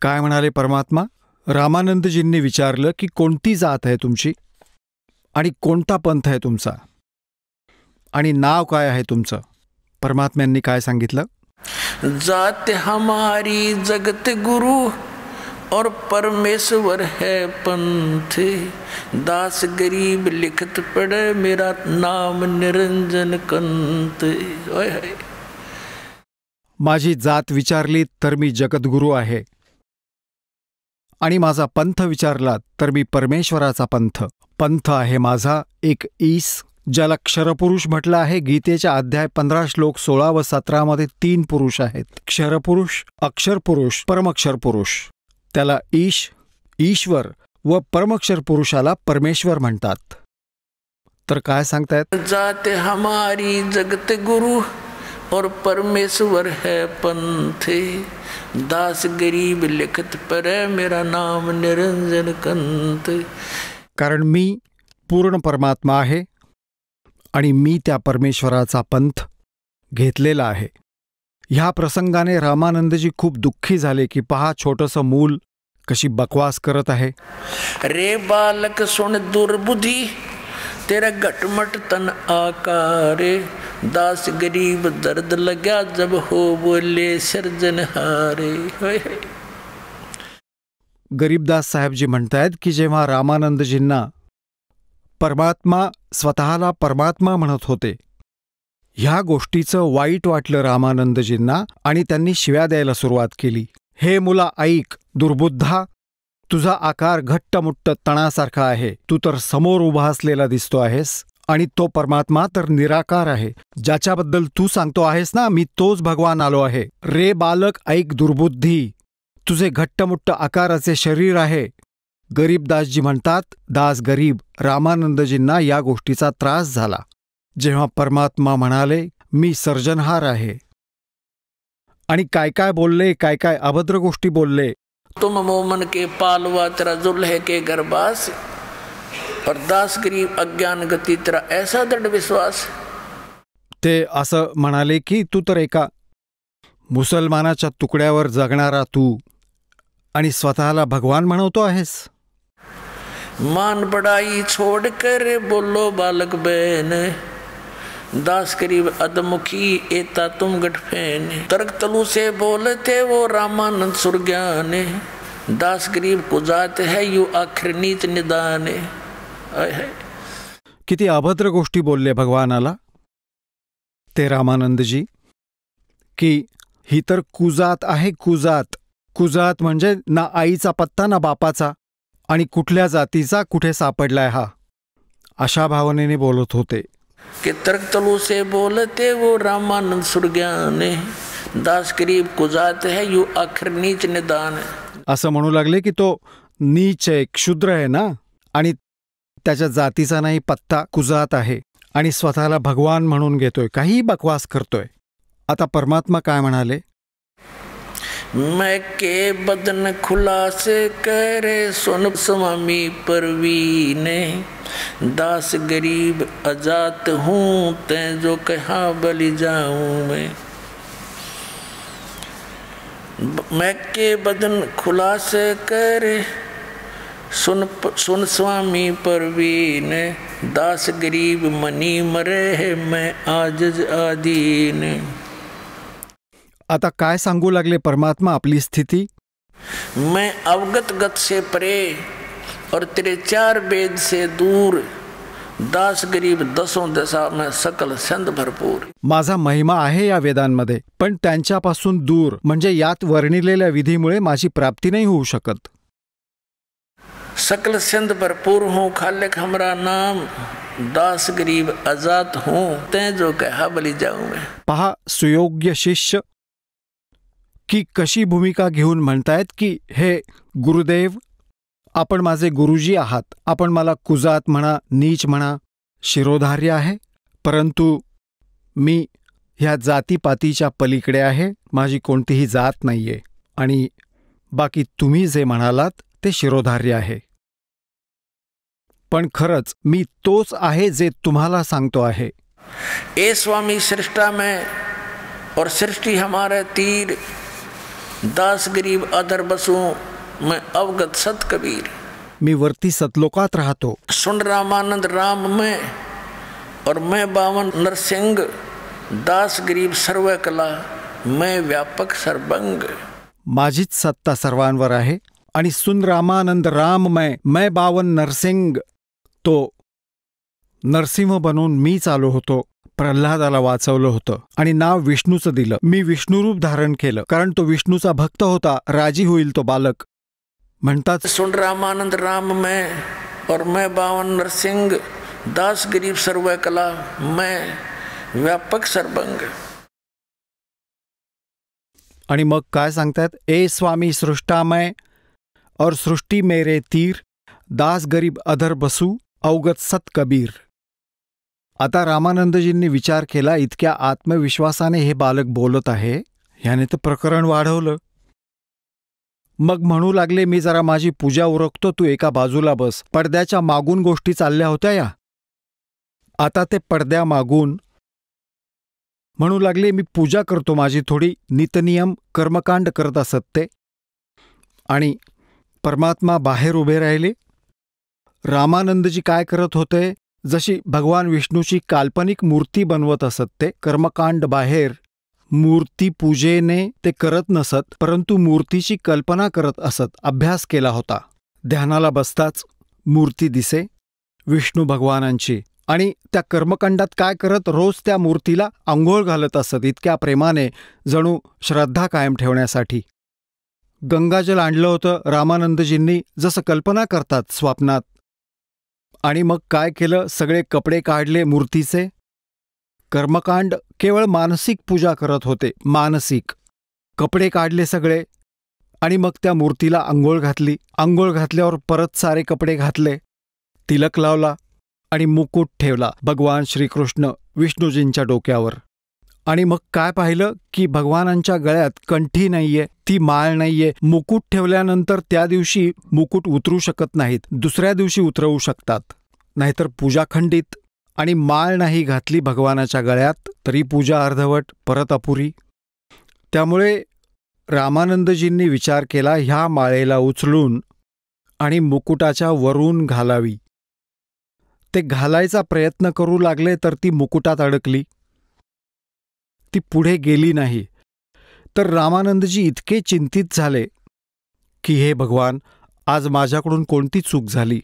काय म्हणाले परमात्मा? रामानंदजींनी विचारलं की कोणती जात आहे तुमची, आणि कोणता पंथ आहे तुमचा, आणि नाव काय आहे तुमचं. परमात्म्यांनी काय सांगितलं,
जात हमारी जगत गुरु और परमेश्वर है पंथ, दास गरीब लिखत पड़े मेरा नाम निरंजन कंत.
माझी जात विचारली तर मी जगद्गुरू आहे, आणि माझा पंथ विचारला तर मी परमेश्वराचा पंथ. पंथ आहे माझा एक ईस, ज्याला क्षरपुरुष म्हटलं आहे. गीतेच्या अध्याय 15 श्लोक 16 व 17 मध्ये 3 पुरुष आहेत, क्षरपुरुष, अक्षरपुरुष, परमक्षरपुरुष. त्याला ईश, ईश्वर व परमक्षर पुरुषाला परमेश्वर म्हणतात. तर काय सांगतायत,
जाते हमारी जगत गुरु और परमेश्वर है पंथ, दास गरीब लिखत पर मेरा नाम निरंजन कंत.
कारण मी पूर्ण परमात्मा आहे आणि मी त्या परमेश्वराचा पंथ घेतलेला आहे. ह्या प्रसंगाने रामानंदजी खूप दुःखी झाले की पहा छोटंसं मूल कशी बकवास करत आहे.
रे बालक सुन दुर्बुद्धि तेरा घटमट तन आकारे, दास गरीब दर्द लगा जब हो बोले सर्जनहारे.
गरीबदास साहेबजी म्हणतायत की जेव्हा रामानंदजींना परमात्मा स्वतःला परमात्मा म्हणत होते, ह्या गोष्टीचं वाईट वाटलं रामानंदजींना आणि त्यांनी शिव्या द्यायला सुरुवात केली. हे मुला ऐक, दुर्बुद्धा, तुझा आकार घट्टमुट्ट तणासारखा आहे. तू तर समोर उभा असलेला दिसतो आहेस, आणि तो परमात्मा तर निराकार आहे. ज्याच्याबद्दल तू सांगतो आहेस ना, मी तोच भगवान आलो आहे. रे बालक ऐक दुर्बुद्धी, तुझे घट्टमुट्ट आकाराचे शरीर आहे. गरीबदासजी म्हणतात, दास गरीब रामानंदजींना या गोष्टीचा त्रास झाला. जेव्हा परमात्मा म्हणाले, मी सर्जनहार आहे, आणि काय काय बोलले, काय काय अभद्र गोष्टी बोलले.
तुम मोमन के पालवा तेरा जुल्हे के गर्भास, और दास गरीब अज्ञान गती तेरा ऐसा दृढ़ विश्वास.
ते असं म्हणाले की तू तर एका मुसलमानाच्या तुकड्यावर जगणारा तू, आणि स्वतःला भगवान म्हणवतो आहेस.
मान बड़ाई छोड़ कर बोलो बालक बहन, दास गरीब अदमुखी एता तुम गठफेन. तर्क तलु से बोलते वो रामानंद सुरज्ञान, दास गरीब को जात है यू आखिर नीच निदान.
किती अभद्र गोष्टी बोलले भगवानाला ते रामानंदजी, की ही तर कुजात आहे. कुजात कुजात म्हणजे ना आईचा पत्ता ना बापाचा, आणि कुठल्या जातीचा कुठे सापडलाय हा, अशा भावनेने बोलत होते.
कि तर्क तलु से बोलते वो रामानंद सुरज्ञान, दास गरीब को जात है यू आखिर नीच निदान.
असं म्हणू लागले की तो नीच आहे, क्षुद्र आहे ना, आणि त्याच्या जातीचा नाही पत्ता, कुजात आहे, आणि स्वतःला भगवान म्हणून घेतोय, काही बकवास करतोय. आता परमात्मा काय म्हणाले,
मैं के बदन खुलास करे सुन स्वामी परवीने, दास गरीब अजात हूँ ते जो कहा बलि जाऊं मैं. मैं के बदन खुलास करे सुन स्वामी परवीने, दास गरीब मनी मरे है मैं आजिज आदीन.
आता काय सांगू लागले परमात्मा आपली स्थिती.
मैं अवगत गत से परे और तेरे चार वेद से दूर, दास गरीब दसों दशा में सकल संद भरपूर.
माझा महिमा आहे या वेदांमध्ये, पण त्यांच्यापासून दूर, म्हणजे यात वर्णिलेल्या विधीमुळे माझी प्राप्ती नाही होऊ शकत.
सकल सिंध भरपूर हूँ खालिक हमरा नाम, दास गरीब आजाद हूँ ते जो कहा बलि जाऊं मैं.
पहा सुयोग्य शिष्य की कशी भूमिका घेऊन म्हणतायत की हे गुरुदेव, आपण माझे गुरुजी आहात, आपण मला कुजात म्हणा, नीच म्हणा, शिरोधार्य आहे, परंतु मी ह्या जातीपातीच्या पलीकडे आहे, माझी कोणतीही जात नाहीये, आणि बाकी तुम्ही जे म्हणालात ते शिरोधार्य आहे. पण खरंच मी तोच आहे जे तुम्हाला सांगतो आहे.
ए स्वामी सृष्टा में और सृष्टि हमारे तीर, दास गरीब अधर बसू मैं अवगत सत कबीर.
मी वरती सतलोकात राहतो.
सुन रामानंद राम में और मैं बावन नरसिंह, दास गरीब सर्व कला मैं व्यापक सर्वंग.
माझीच सत्ता सर्वांवर आहे, आणि सुन रामानंद राम मैं बावन नरसिंग, तो नरसिंह बनून मी चालू होतो. प्रल्हादाला वाचवलं होतं आणि नाव विष्णूचं दिलं. मी विष्णुरूप धारण केलं, कारण तो विष्णूचा भक्त होता. राजी होईल तो बालक. म्हणतात,
सुन रामानंद राम में और मैं बावन नरसिंह, दास गरीब सर्व कला मैं व्यापक सर्वंग.
आणि मग काय सांगतात, ए स्वामी सृष्टामय और सृष्टी मेरे तीर, दास गरीब अधर बसू अवगत सत कबीर. आता रामानंदजींनी विचार केला, इतक्या आत्मविश्वासाने हे बालक बोलत आहे, ह्याने तर प्रकरण वाढवलं. मग म्हणू लागले, मी जरा माझी पूजा उरकतो, तू एका बाजूला बस. पडद्याच्या मागून गोष्टी चालल्या होत्या या. आता ते पडद्या मागून म्हणू लागले, मी पूजा करतो, माझी थोडी नितनियम कर्मकांड करत असत ते. आणि परमात्मा बाहेर उभे राहिले. रामानंदजी काय करत होते, जशी भगवान विष्णूची काल्पनिक मूर्ती बनवत असत ते. कर्मकांड बाहेर मूर्ती पूजेने ते करत नसत, परंतु मूर्तीची कल्पना करत असत. अभ्यास केला होता. ध्यानाला बसताच मूर्ती दिसे विष्णू भगवानांची, आणि त्या कर्मकांडात काय करत, रोज त्या मूर्तीला आंघोळ घालत असत, इतक्या प्रेमाने, जणू श्रद्धा कायम ठेवण्यासाठी. गंगाजल आणलं होतं रामानंदजींनी, जसं कल्पना करतात स्वप्नात. आणि मग काय केलं, सगळे कपडे काढले मूर्तीचे. कर्मकांड केवळ मानसिक पूजा करत होते, मानसिक. कपडे काढले सगळे, आणि मग त्या मूर्तीला अंघोळ घातली. अंघोळ घातल्यावर परत सारे कपडे घातले, तिलक लावला आणि मुकुट ठेवला भगवान श्रीकृष्ण विष्णूजींच्या डोक्यावर. आणि मग काय पाहिलं की भगवानांच्या गळ्यात कंठी नाहीये, ती माळ नाहीये. मुकुट ठेवल्यानंतर त्या दिवशी मुकुट उतरू शकत नाहीत, दुसऱ्या दिवशी उतरवू शकतात, नाहीतर पूजा खंडित. आणि माळ नाही घातली भगवानाच्या गळ्यात तरी पूजा अर्धवट, परत अपुरी. त्यामुळे रामानंदजींनी विचार केला, ह्या माळेला उचलून आणि मुकुटाच्या वरून घालावी. ते घालायचा प्रयत्न करू लागले तर ती मुकुटात अडकली, ती पुढे गेली नाही. तर रामानंदजी इतके चिंतित झाले की हे भगवान, आज माझ्याकडून कोणती चूक झाली?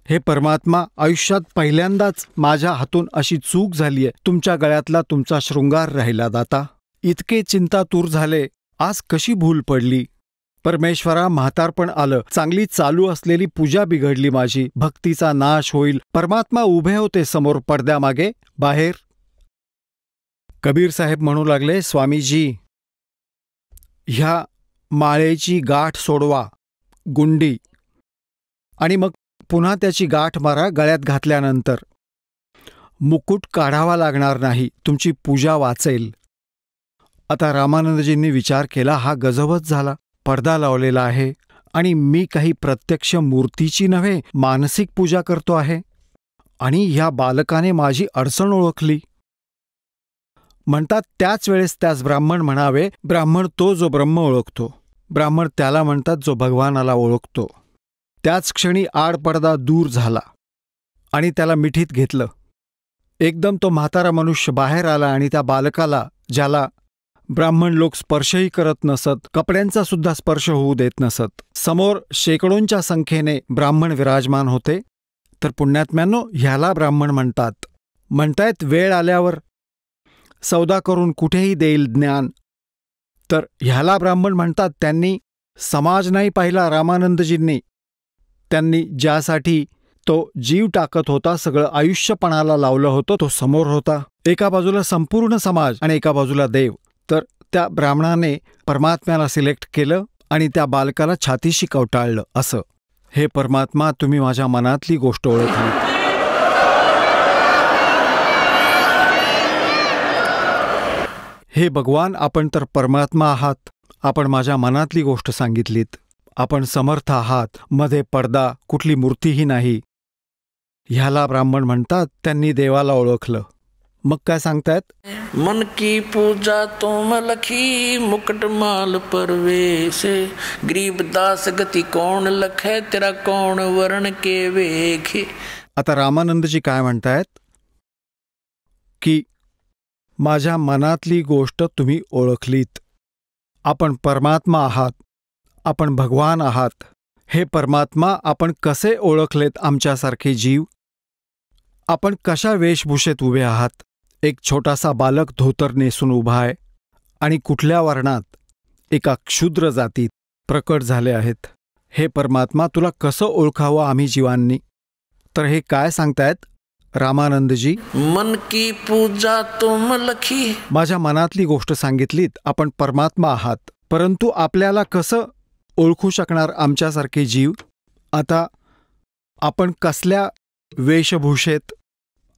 हे परमात्मा, आयुष्यात पहिल्यांदाच माझ्या हातून अशी चूक झालीये. तुमच्या गळ्यातला तुमचा शृंगार राहिला दाता. इतके चिंतातूर झाले, आज कशी भूल पडली? परमेश्वरा, म्हातारपण आलं, चांगली चालू असलेली पूजा बिघडली माझी, भक्तीचा नाश होईल. परमात्मा उभे होते समोर पडद्यामागे, बाहेर. कबीर साहेब म्हणू लागले, स्वामीजी, ह्या माळेची गाठ सोडवा, गुंडी, आणि मग पुन्हा त्याची गाठ मारा गळ्यात घातल्यानंतर. मुकुट काढावा लागणार नाही, तुमची पूजा वाचेल. आता रामानंदजींनी विचार केला, हा गजबच झाला. पडदा लावलेला आहे आणि मी काही प्रत्यक्ष मूर्तीची नव्हे, मानसिक पूजा करतो आहे. आणि ह्या बालकाने माझी अडचण ओळखली. म्हणतात त्याच वेळेस त्याच ब्राह्मण म्हणावे, ब्राह्मण तो जो ब्रह्म ओळखतो, ब्राह्मण त्याला म्हणतात जो भगवानाला ओळखतो. त्याच क्षणी आडपडदा दूर झाला आणि त्याला मिठीत घेतलं. एकदम तो म्हातारा मनुष्य बाहेर आला आणि त्या बालकाला, ज्याला ब्राह्मण लोक स्पर्शही करत नसत, कपड्यांचा सुद्धा स्पर्श होऊ देत नसत, समोर शेकडोंच्या संख्येने ब्राह्मण विराजमान होते. तर पुण्यात्म्यांनो, ह्याला ब्राह्मण म्हणतात. म्हणतायत वेळ आल्यावर सौदा करून कुठेही देईल ज्ञान. तर ह्याला ब्राह्मण म्हणतात. त्यांनी समाज नाही पाहिला रामानंदजींनी. त्यांनी ज्यासाठी तो जीव टाकत होता, सगळं आयुष्यपणाला लावलं होतं, तो समोर होता. एका बाजूला संपूर्ण समाज आणि एका बाजूला देव. तर त्या ब्राह्मणाने परमात्म्याला सिलेक्ट केलं आणि त्या बालकाला छातीशी कवटाळलं. असं, हे परमात्मा, तुम्ही माझ्या मनातली गोष्ट ओळखली. हे भगवान, आपण तर परमात्मा आहात. आपण माझ्या मनातली गोष्ट सांगितलीत. आपण समर्थ आहात. मध्ये पडदा, कुठली मूर्तीही नाही. ह्याला ब्राह्मण म्हणतात. त्यांनी देवाला ओळखलं. मग काय सांगतायत?
मन की पूजा तुम लखी, मुकुट माल परवेशे, गरीबदास गति कौन लखे, तेरा कौन वर्ण के वेखे.
आता रामानंदजी काय म्हणतायत की माझ्या मनातली गोष्ट तुम्ही ओळखलीत. आपण परमात्मा आहात, आपण भगवान आहात. हे परमात्मा, आपण कसे ओळखलेत आमच्यासारखे जीव? आपण कशा वेशभूषेत उभे आहात? एक छोटासा बालक धोतर नेसून उभा आहे आणि कुठल्या वर्णात? एका क्षुद्र जातीत प्रकट झाले आहेत. हे परमात्मा, तुला कसं ओळखावं आम्ही जीवांनी? तर हे काय सांगतायत रामानंदजी?
मन की पूजा तुम लखी,
माझ्या मनातली गोष्ट सांगितलीत. आपण परमात्मा आहात, परंतु आपल्याला कसं ओळखू शकणार आमच्यासारखे जीव? आता आपण कसल्या वेशभूषेत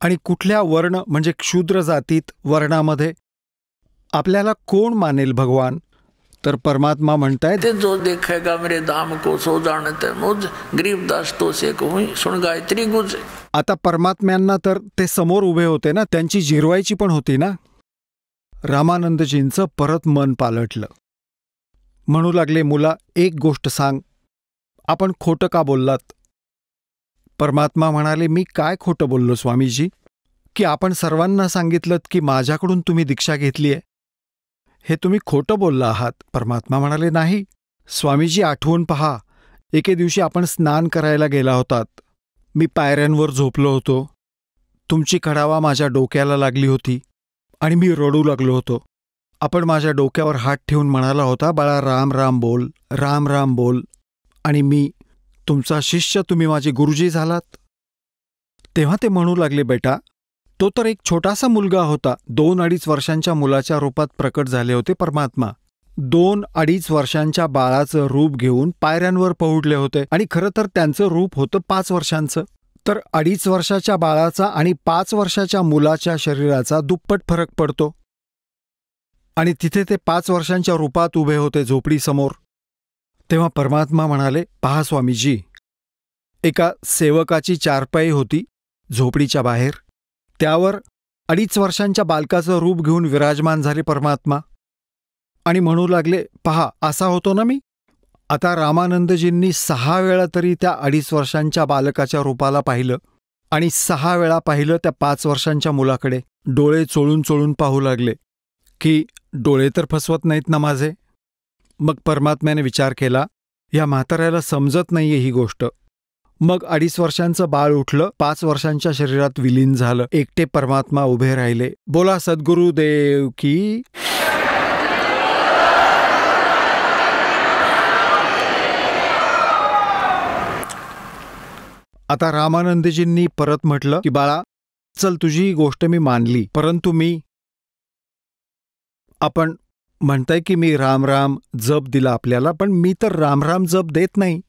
आणि कुठल्या वर्ण म्हणजे क्षुद्र जातीत वर्णामध्ये आपल्याला कोण मानेल भगवान? तर परमात्मा म्हणतायत,
ते जो देखेगा मेरे धाम को सो जानते मुझ, गरीबदास तो से को हुई सुन गायत्री गुज.
आता परमात्म्यांना तर ते समोर उभे होते ना, त्यांची जिरवायची पण होती ना. रामानंदजींचं परत मन पालटलं. म्हणू लागले, मुला, एक गोष्ट सांग, आपण खोटं का बोललात? परमात्मा म्हणाले, मी काय खोटं बोललो स्वामीजी? की आपण सर्वांना सांगितलं की माझ्याकडून तुम्ही दीक्षा घेतलीय, हे तुम्ही खोटं बोलला आहात. परमात्मा म्हणाले, नाही स्वामीजी, आठवून पहा, एके दिवशी आपण स्नान करायला गेला होतात. मी पायऱ्यांवर झोपलो होतो. तुमची कडावा माझ्या डोक्याला लागली होती आणि मी रडू लागलो होतो. आपण माझ्या डोक्यावर हात ठेवून म्हणाला होता, बाळा राम राम बोल, राम राम बोल. आणि मी तुमचा शिष्य, तुम्ही माझे गुरुजी झालात. तेव्हा ते म्हणू लागले, बेटा, तो तर एक छोटासा मुलगा होता. 2-2.5 वर्षांच्या मुलाच्या रूपात प्रकट झाले होते परमात्मा. 2-2.5 वर्षांच्या बाळाचं रूप घेऊन पायऱ्यांवर पहुडले होते आणि खरं तर त्यांचं रूप होतं 5 वर्षांचं. तर 2.5 वर्षाच्या बाळाचा आणि 5 वर्षाच्या मुलाच्या शरीराचा दुप्पट फरक पडतो. आणि तिथे ते 5 वर्षांच्या रूपात उभे होते झोपडीसमोर. तेव्हा परमात्मा म्हणाले, पहा स्वामीजी, एका सेवकाची चारपाई होती झोपडीच्या बाहेर. त्यावर 2.5 वर्षांच्या बालकाचं रूप घेऊन विराजमान झाले परमात्मा आणि म्हणू लागले, पहा असा होतो ना मी. आता रामानंदजींनी 6 वेळा तरी त्या 2.5 वर्षांच्या बालकाच्या रूपाला पाहिलं आणि 6 वेळा पाहिलं त्या 5 वर्षांच्या मुलाकडे. डोळे चोळून चोळून पाहू लागले की डोळे तर फसवत नाहीत ना माझे. मग परमात्म्याने विचार केला, या म्हाताऱ्याला समजत नाहीये ही गोष्ट. मग 2.5 वर्षांचं बाळ उठलं, 5 वर्षांच्या शरीरात विलीन झालं. एकटे परमात्मा उभे राहिले. बोला सद्गुरुदेव की. आता रामानंदजींनी परत म्हटलं की बाळा चल, तुझी गोष्ट मी मानली, परंतु आपण म्हणताय की मी राम राम जप दिला आपल्याला, पण मी तर राम राम जप देत नाही.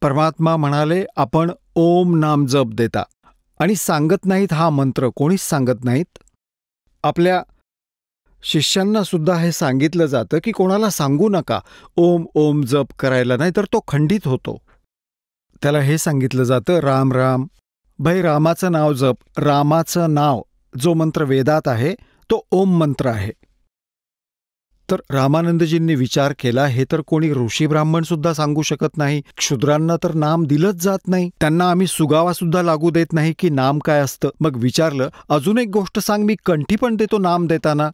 परमात्मा म्हणाले, आपण ओम नाम जप देता आणि सांगत नाहीत हा मंत्र, कोणीच सांगत नाहीत. आपल्या शिष्यांना सुद्धा हे सांगितलं जातं की कोणाला सांगू नका ओम ओम जप करायला, नाही तर तो खंडित होतो. त्याला हे सांगितलं जातं राम राम. भाई रामाचं नाव जप. रामाचं नाव जो मंत्र वेदात आहे तो ओम मंत्र आहे. तर रामानंदजींनी विचार केला, हे तर कोणी ऋषी ब्राह्मण सुद्धा सांगू शकत नाही. क्षुद्रांना तर नाम दिलंच जात नाही, त्यांना आम्ही सुगावा सुद्धा लागू देत नाही की नाम काय असतं. मग विचारलं, अजून एक गोष्ट सांग, मी कंठी पण देतो नाम देताना.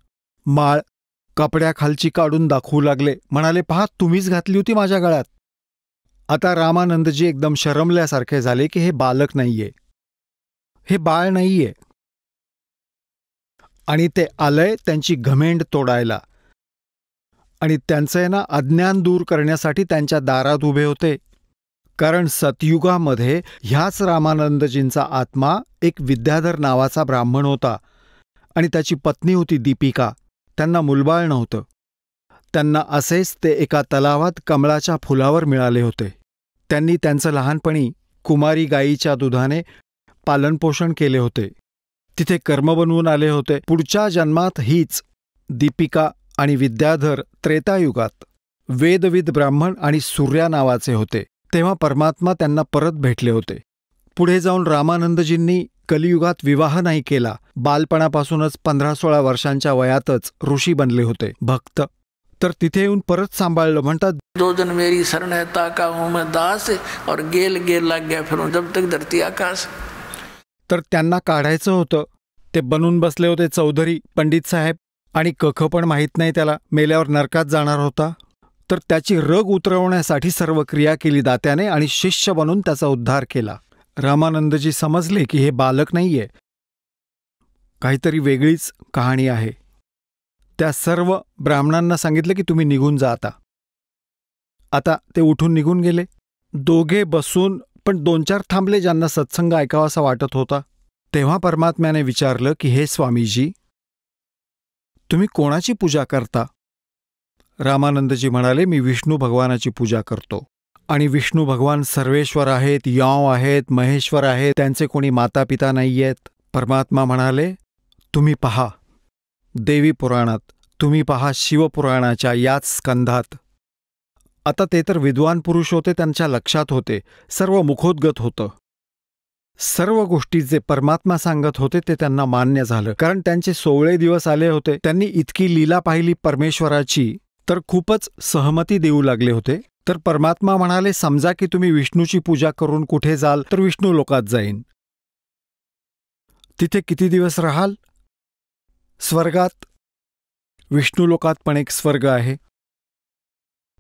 माळ कपड्याखालची काढून दाखवू लागले. म्हणाले, पहा तुम्हीच घातली होती माझ्या गळ्यात. आता रामानंदजी एकदम शरमल्यासारखे झाले की हे बालक नाहीये, हे बाळ नाहीये. आणि ते आलंय त्यांची घमेंड तोडायला आणि त्यांचे ना अज्ञान दूर करण्यासाठी त्यांच्या दारात उभे होते. कारण सतयुगामध्ये ह्याच रामानंदजींचा आत्मा एक विद्याधर नावाचा ब्राह्मण होता आणि त्याची पत्नी होती दीपिका. त्यांना मुलबाळ नव्हतं. त्यांना असेच ते एका तलावात कमळाच्या फुलावर मिळाले होते. त्यांनी त्यांचं लहानपणी कुमारी गायीच्या दुधाने पालनपोषण केले होते. तिथे कर्म बनवून आले होते. पुढच्या जन्मात हीच दीपिका आणि विद्याधर त्रेतायुगात वेदविद ब्राह्मण आणि सूर्या नावाचे होते. तेव्हा परमात्मा त्यांना परत भेटले होते. पुढे जाऊन रामानंदजींनी कलियुगात विवाह नाही केला. बालपणापासूनच 15-16 वर्षांच्या वयातच ऋषी बनले होते, भक्त. तर तिथे येऊन परत सांभाळलं. म्हणतात,
2 दिन मेरी शरण है ताका हूं मैं दास, और गेल गेल लाग गया फिर जब तक धरती आकाश.
तर त्यांना काढायचं होतं. ते बनून बसले होते चौधरी पंडित साहेब आणि कख पण माहीत नाही त्याला, मेल्यावर नरकात जाणार होता. तर त्याची रग उतरवण्यासाठी सर्व क्रिया केली दात्याने आणि शिष्य बनून त्याचा उद्धार केला. रामानंदजी समजले की हे बालक नाहीये, काहीतरी वेगळीच कहाणी आहे. त्या सर्व ब्राह्मणांना सांगितलं की तुम्ही निघून जा आता. आता ते उठून निघून गेले. दोघे बसून पण 2-4 थांबले ज्यांना सत्संग ऐकावासा वाटत होता. तेव्हा परमात्म्याने विचारलं की हे स्वामीजी, तुम्ही कोणाची पूजा करता? रामानंदजी म्हणाले, मी विष्णू भगवानाची पूजा करतो. आणि विष्णू भगवान सर्वेश्वर आहेत, याव आहेत, महेश्वर आहेत, त्यांचे कोणी माता पिता नाहीयेत. परमात्मा म्हणाले, तुम्ही पहा देवी पुराणात, तुम्ही पहा शिवपुराणाच्या याच स्कंधात. आता ते तर विद्वान पुरुष होते, त्यांच्या लक्षात होते, सर्व मुखोद्गत होतं. सर्व गोष्टी जे परमात्मा सांगत होते ते त्यांना मान्य झालं. कारण त्यांचे 16 दिवस आले होते. त्यांनी इतकी लीला पाहिली परमेश्वराची तर खूपच सहमती देऊ लागले होते. तर परमात्मा म्हणाले, समजा की तुम्ही विष्णूची पूजा करून कुठे जाल तर विष्णू लोकात जाईन. तिथे किती दिवस राहाल? स्वर्गात. विष्णू लोकात पण एक स्वर्ग आहे.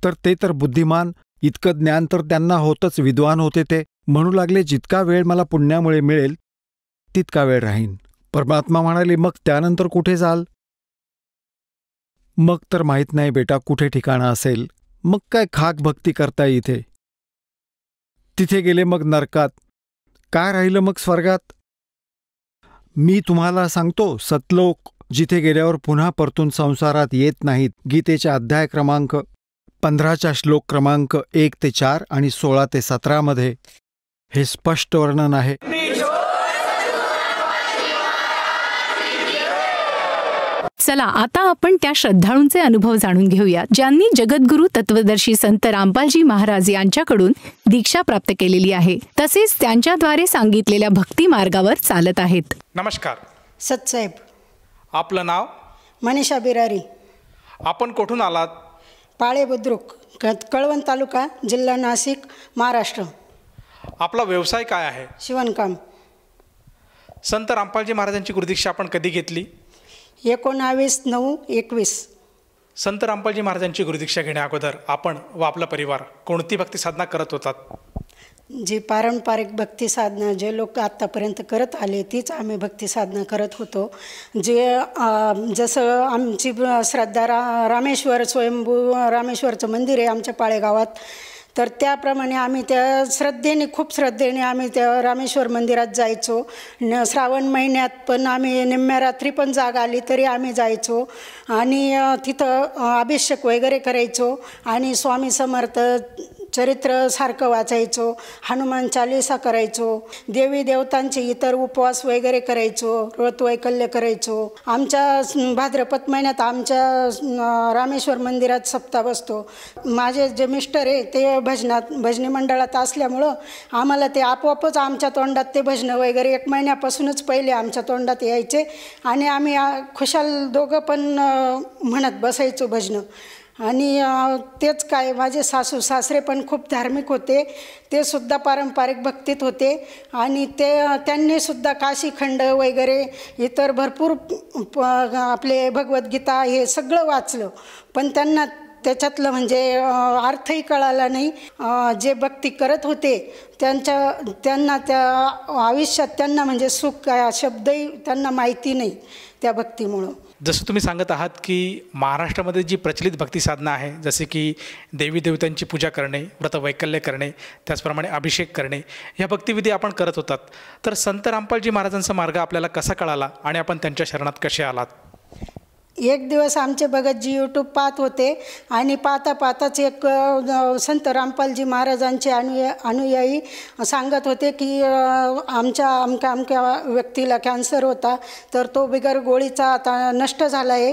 तर ते तर बुद्धिमान, इतकं ज्ञान तर त्यांना होतच, विद्वान होते ते. म्हणू लागले, जितका वेळ मला पुण्यामुळे मिळेल तितका वेळ राहीन. परमात्मा म्हणाले, मग त्यानंतर कुठे जाल? मग तर माहीत नाही बेटा कुठे ठिकाणं असेल. मग काय खाक भक्ती करता इथे. तिथे गेले मग नरकात. काय राहिलं मग स्वर्गात? मी तुम्हाला सांगतो, सतलोक जिथे गेल्यावर पुन्हा परतून संसारात येत नाहीत. गीतेच्या अध्याय क्रमांक 15च्या श्लोक क्रमांक 1 ते 4 आणि 16 ते 17 मध्ये हे स्पष्ट वर्णन आहे.
चला आता आपण त्या श्रद्धाळूंचे अनुभव जाणून घेऊया ज्यांनी जगद्गुरू तत्वदर्शी संत रामपालजी महाराज यांच्याकडून दीक्षा प्राप्त केलेली आहे, तसेच त्यांच्याद्वारे सांगितलेल्या भक्ती मार्गावर चालत आहेत.
नमस्कार
सतसाहेब.
आपलं नाव?
मनीषा बिरारी.
आपण कुठून आलात?
पाळे बुद्रुक, कळवण तालुका, जिल्हा नाशिक, महाराष्ट्र.
आपला व्यवसाय काय आहे?
शिवणकाम.
संत रामपालजी महाराजांची गुरुदीक्षा आपण कधी घेतली?
19/9/21.
संत रामपालजी महाराजांची गुरुदीक्षा घेण्या अगोदर आपण व आपला परिवार कोणती भक्ती साधना करत होतात?
जी पारंपरिक भक्ती साधना जे लोक आत्तापर्यंत करत आले तीच आम्ही भक्ती साधना करत होतो. जसं आमची श्रद्धा रामेश्वर स्वयंभू रामेश्वरचं मंदिर आहे आमच्या पाळेगावात, तर त्याप्रमाणे आम्ही त्या खूप श्रद्धेने आम्ही त्या रामेश्वर मंदिरात जायचो. श्रावण महिन्यात पण आम्ही निम्म्या रात्री पण जाग आली तरी आम्ही जायचो आणि तिथं अभिषेक वगैरे करायचो आणि स्वामी समर्थ चरित्र सारखं वाचायचो, हनुमान चालीसा करायचो, देवी देवतांचे इतर उपवास वगैरे करायचो, व्रतवैकल्य करायचो. आमच्या भाद्रपद महिन्यात आमच्या रामेश्वर मंदिरात सप्ताह बसतो. माझे जे मिस्टर आहे ते भजनी मंडळात असल्यामुळं आम्हाला ते आपोआपच आमच्या तोंडात ते भजनं वगैरे 1 महिन्यापासूनच पहिले आमच्या तोंडात यायचे आणि आम्ही खुशाल दोघं पण म्हणत बसायचो भजनं. आणि तेच काय, माझे सासू सासरे पण खूप धार्मिक होते, ते सुद्धा पारंपरिक भक्तीत होते आणि त्यांनीसुद्धा काशीखंड वगैरे इतर भरपूर आपले भगवद्गीता हे सगळं वाचलं, पण त्यांना त्याच्यातलं म्हणजे अर्थही कळाला नाही. जे भक्ती करत होते त्यांना त्या आयुष्यात त्यांना म्हणजे सुख काय शब्दही त्यांना माहिती नाही त्या भक्तीमुळं.
जसं तुम्ही सांगत आहात की महाराष्ट्रामध्ये जी प्रचलित भक्ती साधना आहे, जसे की देवी देवतांची पूजा करणे, व्रतवैकल्य करणे, त्याचप्रमाणे अभिषेक करणे, ह्या भक्तिविधी आपण करत होतात, तर संत रामपालजी महाराजांचा मार्ग आपल्याला कसा कळाला आणि आपण त्यांच्या शरणात कसे आलात?
एक दिवस आमचे भगतजी यूट्यूब पाहत होते आणि पाहता पाहताच एक संत रामपालजी महाराजांचे अनुयायी सांगत होते की आमच्या अमक्या व्यक्तीला कॅन्सर होता, तर तो बिगर गोळीचा आता नष्ट झाला आहे.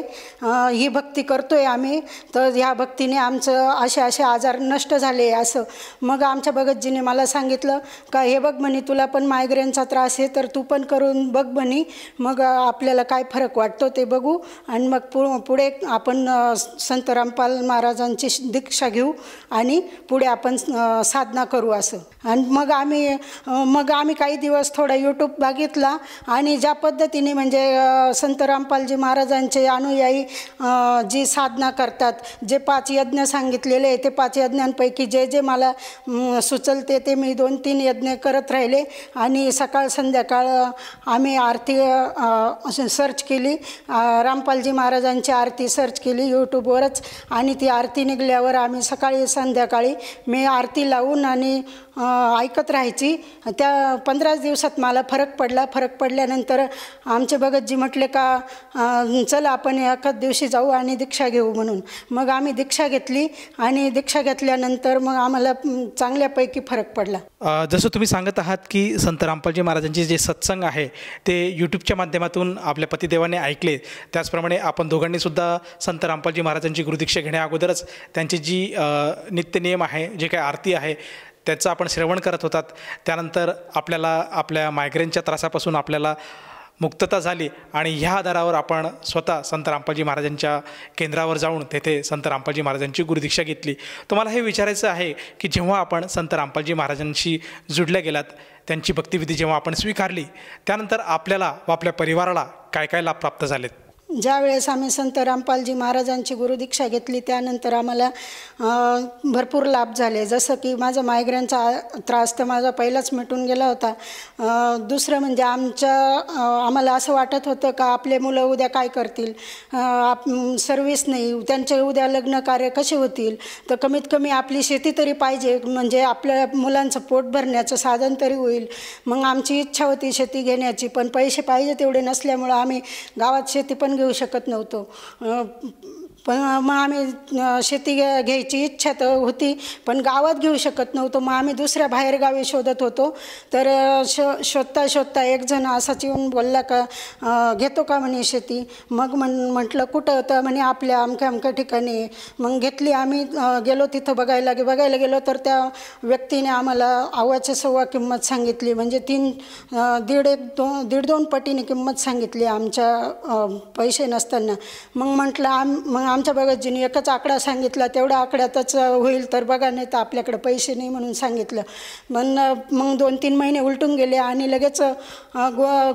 ही भक्ती करतो आहे आम्ही, तर ह्या भक्तीने आमचं असे आजार नष्ट झाले असं. मग आमच्या भगतजीने मला सांगितलं का हे बघ म्हणे, तुला पण मायग्रेनचा त्रास आहे तर तू पण करून बघ म्हणे, मग आपल्याला काय फरक वाटतो ते बघू आणि मग पुढे आपण संत रामपाल महाराजांची दीक्षा घेऊ आणि पुढे आपण साधना करू असं. आणि मग आम्ही काही दिवस थोडा यूट्यूब बघितला आणि ज्या पद्धतीने म्हणजे संत रामपालजी महाराजांचे अनुयायी जी साधना करतात, जे 5 यज्ञ सांगितलेले आहे ते 5 यज्ञांपैकी जे मला सुचलते ते मी 2-3 यज्ञ करत राहिले आणि सकाळ संध्याकाळ आम्ही आरती सर्च केली, रामपालजी महाराजांची आरती सर्च केली यूट्यूबवरच आणि ती आरती निघाल्यावर आम्ही सकाळी संध्याकाळी मी आरती लावून आणि ऐकत राहायची. त्या 15 दिवसात मला फरक पडला. फरक पडल्यानंतर आमचे भगतजी म्हटले का चला आपण एकाच दिवशी जाऊ आणि दीक्षा घेऊ म्हणून. मग आम्ही दीक्षा घेतली आणि दीक्षा घेतल्यानंतर मग आम्हाला चांगल्यापैकी फरक पडला.
जसं तुम्ही सांगत आहात की संत रामपालजी महाराजांचे जे सत्संग आहे ते यूट्यूबच्या माध्यमातून आपल्या पतिदेवाने ऐकले, त्याचप्रमाणे आपण दोघांनीसुद्धा संत रामपालजी महाराजांची गुरुदीक्षा घेण्या अगोदरच त्यांची जी नित्यनियम आहे, जे काही आरती आहे त्याचं आपण श्रवण करत होतात. त्यानंतर आपल्याला आपल्या मायग्रेनच्या त्रासापासून आपल्याला मुक्तता झाली आणि ह्या आधारावर आपण स्वतः संत रामपालजी महाराजांच्या केंद्रावर जाऊन तेथे संत रामपालजी महाराजांची गुरुदीक्षा घेतली. तुम्हाला हे विचारायचं आहे की जेव्हा आपण संत रामपालजी महाराजांशी जुडल्या गेलात, त्यांची भक्तिविधी जेव्हा आपण स्वीकारली, त्यानंतर आपल्याला व आपल्या परिवाराला काय काय लाभ प्राप्त झालेत?
ज्या वेळेस आम्ही संत रामपालजी महाराजांची गुरुदीक्षा घेतली त्यानंतर आम्हाला भरपूर लाभ झाले. जसं की माझा मायग्रेनचा त्रास तर माझा पहिलाच मिटून गेला होता. दुसरं म्हणजे आम्हाला असं वाटत होतं का आपले मुलं उद्या काय करतील, सर्व्हिस नाही, त्यांचे उद्या लग्न कार्य कसे होतील, तर कमीत कमी आपली शेती तरी पाहिजे, म्हणजे आपल्या मुलांचं पोट भरण्याचं साधन तरी होईल. मग आमची इच्छा होती शेती घेण्याची, पण पैसे पाहिजे तेवढे नसल्यामुळं आम्ही गावात शेती पण घेऊ शकत नव्हतो. पण मग आम्ही शेती घ्यायची इच्छा तर होती, पण गावात घेऊ शकत नव्हतो. मग आम्ही दुसऱ्या बाहेरगावी शोधत होतो. तर शोधता एक जण असाच येऊन बोलला का घेतो का म्हणे शेती. मग म्हटलं कुठं, तर म्हणे आपल्या अमक्या ठिकाणी. मग घेतली. आम्ही गेलो तिथं बघायला गेलो तर त्या व्यक्तीने आम्हाला अव्वाच्या सव्वा किंमत सांगितली, म्हणजे दीड दोन पटीने किंमत सांगितली आमच्या पैसे नसताना. मग म्हटलं मग आमच्या भगतजीने एकच आकडा सांगितला, तेवढ्या आकड्यातच होईल तर बघा, नाही तर आपल्याकडे पैसे नाही म्हणून सांगितलं. मग 2-3 महिने उलटून गेले आणि लगेच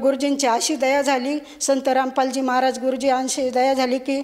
गुरुजींची अशी दया झाली, संत रामपालजी महाराज गुरुजी अशी दया झाली की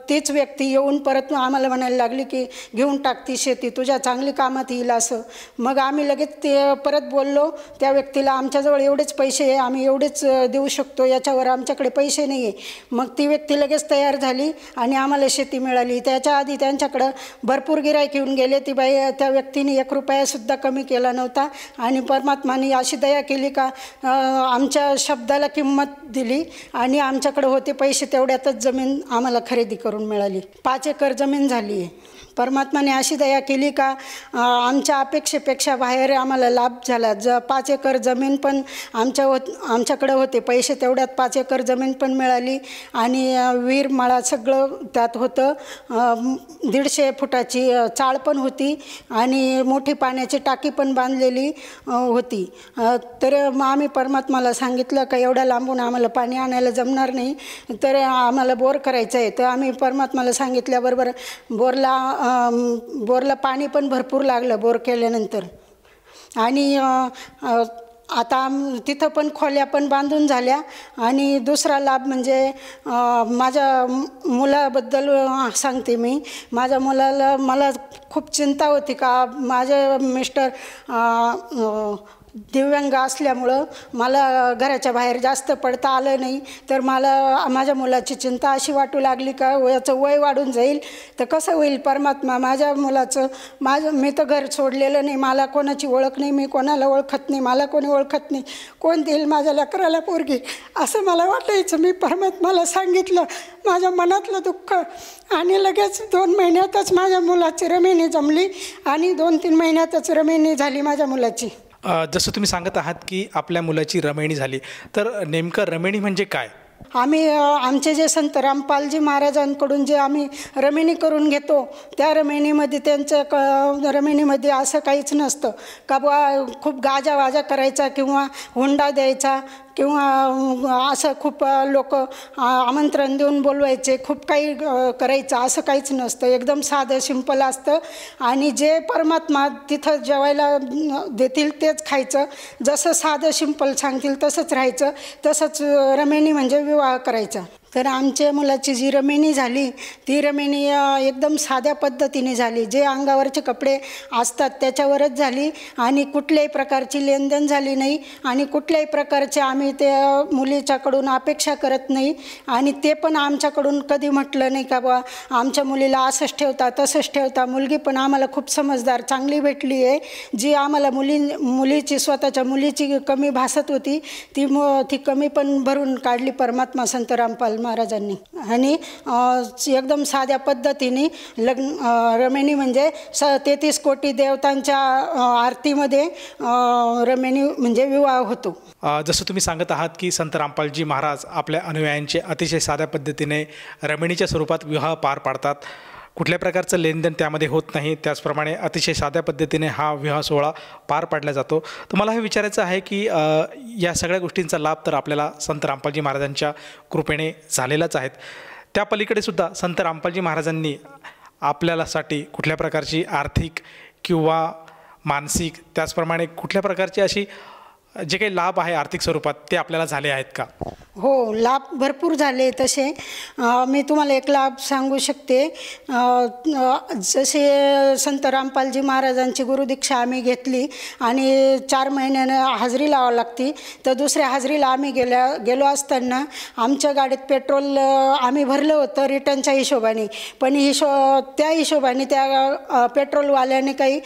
तीच व्यक्ती येऊन परत आम्हाला म्हणायला लागली की घेऊन टाकती शेती, तुझ्या चांगली कामात येईल असं. मग आम्ही लगेच ते परत बोललो त्या व्यक्तीला, आमच्याजवळ एवढेच पैसे आहे, आम्ही एवढेच देऊ शकतो, याच्यावर आमच्याकडे पैसे नाही आहे. मग ती व्यक्ती लगेच तयार झाली आणि आम्हाला शेती मिळाली. त्याच्या आधी त्यांच्याकडं भरपूर गिऱ्हाईक येऊन गेले. ती बाई त्या व्यक्तीने 1 रुपयासुद्धा कमी केला नव्हता आणि परमात्माने अशी दया केली का आमच्या शब्दाला किंमत दिली आणि आमच्याकडे होते पैसे तेवढ्यातच जमीन आम्हाला खरेदी करून मिळाली. 5 एकर जमीन झाली आहे. परमात्माने अशी दया केली का आमच्या अपेक्षेपेक्षा बाहेर आम्हाला लाभ झाला. 5 एकर जमीन पण आमच्याकडे होते पैसे, तेवढ्यात 5 एकर जमीन पण मिळाली आणि विहीर मळा सगळं त्यात होतं. 150 फुटाची चाळ पण होती आणि मोठी पाण्याची टाकी पण बांधलेली होती. तर मग आम्ही परमात्माला सांगितलं का एवढ्या लांबून आम्हाला पाणी आणायला जमणार नाही, तर आम्हाला बोर करायचं आहे. तर आम्ही परमात्माला सांगितल्याबरोबर बोरला पाणी पण भरपूर लागलं बोर केल्यानंतर. आणि आता तिथं पण खोल्या पण बांधून झाल्या. आणि दुसरा लाभ म्हणजे माझ्या मुलाबद्दल सांगते मी. माझ्या मुलाला मला खूप चिंता होती का माझे मिस्टर दिव्यांग असल्यामुळं मला घराच्या बाहेर जास्त पडता आलं नाही. तर मला माझ्या मुलाची चिंता अशी वाटू लागली का याचं वय वाढून जाईल तर कसं होईल. परमात्मा माझ्या मुलाचं मी तर घर सोडलेलं नाही, मला कोणाची ओळख नाही, मी कोणाला ओळखत नाही, मला कोणी ओळखत नाही, कोण देईल माझ्या लेकराला पोरगी असं मला वाटायचं. मी परमात्माला सांगितलं माझ्या मनातलं दुःख आणि लगेच 2 महिन्यातच माझ्या मुलाची रमेणी जमली आणि 2-3 महिन्यातच रमेणी झाली माझ्या मुलाची.
जसं तुम्ही सांगत आहात की आपल्या मुलाची रमेणी झाली, तर नेमकं रमेणी म्हणजे काय?
आम्ही आमचे जे संत रामपालजी महाराजांकडून जे आम्ही रमेणी करून घेतो त्या रमेणीमध्ये रमेणीमध्ये असं काहीच नसतं का बा खूप गाजावाजा करायचा किंवा हुंडा द्यायचा किंवा असं खूप लोक आमंत्रण देऊन बोलवायचे, खूप काही करायचं असं काहीच नसतं. एकदम साधं सिंपल असतं आणि जे परमात्मा तिथं जेवायला देतील तेच खायचं. जसं साधं सिंपल सांगतील तसंच राहायचं. तसंच रमेणी म्हणजे विवाह करायचा. तर आमच्या मुलाची जी रमेणी झाली ती रमेणी एकदम साध्या पद्धतीने झाली. जे अंगावरचे कपडे असतात त्याच्यावरच झाली आणि कुठल्याही प्रकारची लेनदेन झाली नाही आणि कुठल्याही प्रकारचे आम्ही त्या मुलीच्याकडून अपेक्षा करत नाही आणि ते पण आमच्याकडून कधी म्हटलं नाही का बा आमच्या मुलीला असंच ठेवता तसंच ठेवता. मुलगी पण आम्हाला खूप समजदार चांगली भेटली आहे. जी आम्हाला मुलीची स्वतःच्या मुलीची कमी भासत होती ती कमी पण भरून काढली परमात्मा संत रामपाल महाराजांनी. आणि एकदम साध्या पद्धतीने रमेणी म्हणजे 33 कोटी देवतांच्या आरतीमध्ये रमेणी म्हणजे विवाह होतो.
जसं तुम्ही सांगत आहात की संत रामपालजी महाराज आपल्या अनुयायांचे अतिशय साध्या पद्धतीने रमेणीच्या स्वरूपात विवाह पार पाडतात. कुठल्या प्रकारचं लेनदेन त्यामध्ये होत नाही. त्याचप्रमाणे अतिशय साध्या पद्धतीने हा विवाह सोहळा पार पाडला जातो. तुम्हाला हे विचारायचं आहे की या सगळ्या गोष्टींचा लाभ तर आपल्याला संत रामपालजी महाराजांच्या कृपेने झालेलाच आहेत. त्या पलीकडे सुद्धा संत रामपालजी महाराजांनी आपल्यासाठी कुठल्या प्रकारची आर्थिक किंवा मानसिक त्याचप्रमाणे कुठल्या प्रकारची अशी जे काही लाभ आहे आर्थिक स्वरूपात ते आपल्याला झाले आहेत का?
हो, लाभ भरपूर झाले. तसे मी तुम्हाला एक लाभ सांगू शकते. जसे संत रामपालजी महाराजांची गुरुदीक्षा आम्ही घेतली आणि 4 महिन्यानं हाजरी लावावी लागती. तर दुसऱ्या हाजरीला आम्ही गेलो असताना आमच्या गाडीत पेट्रोल आम्ही भरलं होतं रिटर्नच्या हिशोबाने. पण त्या हिशोबाने त्या पेट्रोलवाल्याने काही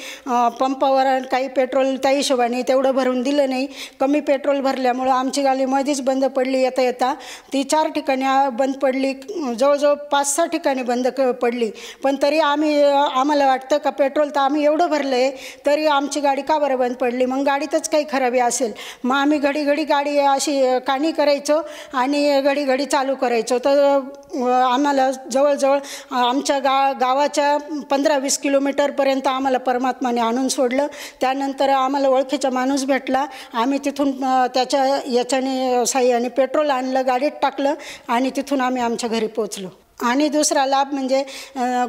पंपावर काही पेट्रोल त्या हिशोबाने तेवढं भरून दिलं नाही कमी पेट्रोल भरल्यामुळं आमची गाडी मध्येच बंद पडली येता येता. ती 4 ठिकाणी बंद पडली, जवळजवळ 5-6 ठिकाणी बंद पडली. पण तरी आम्हाला वाटतं का पेट्रोल तर आम्ही एवढं भरलं आहे तरी आमची गाडी का बरं बंद पडली, मग गाडीतच काही खराबी असेल. मग आम्ही घडी गाडी अशी काणी करायचो आणि घडी चालू करायचो. तर आम्हाला जवळजवळ आमच्या गावाच्या 15-20 किलोमीटरपर्यंत आम्हाला परमात्माने आणून सोडलं. त्यानंतर आम्हाला ओळखीचा माणूस भेटला, आम्ही तिथून त्याच्या याच्याने साह्याने पेट्रोल आणलं, गाडीत टाकलं आणि तिथून आम्ही आमच्या घरी पोचलो. आणि दुसरा लाभ म्हणजे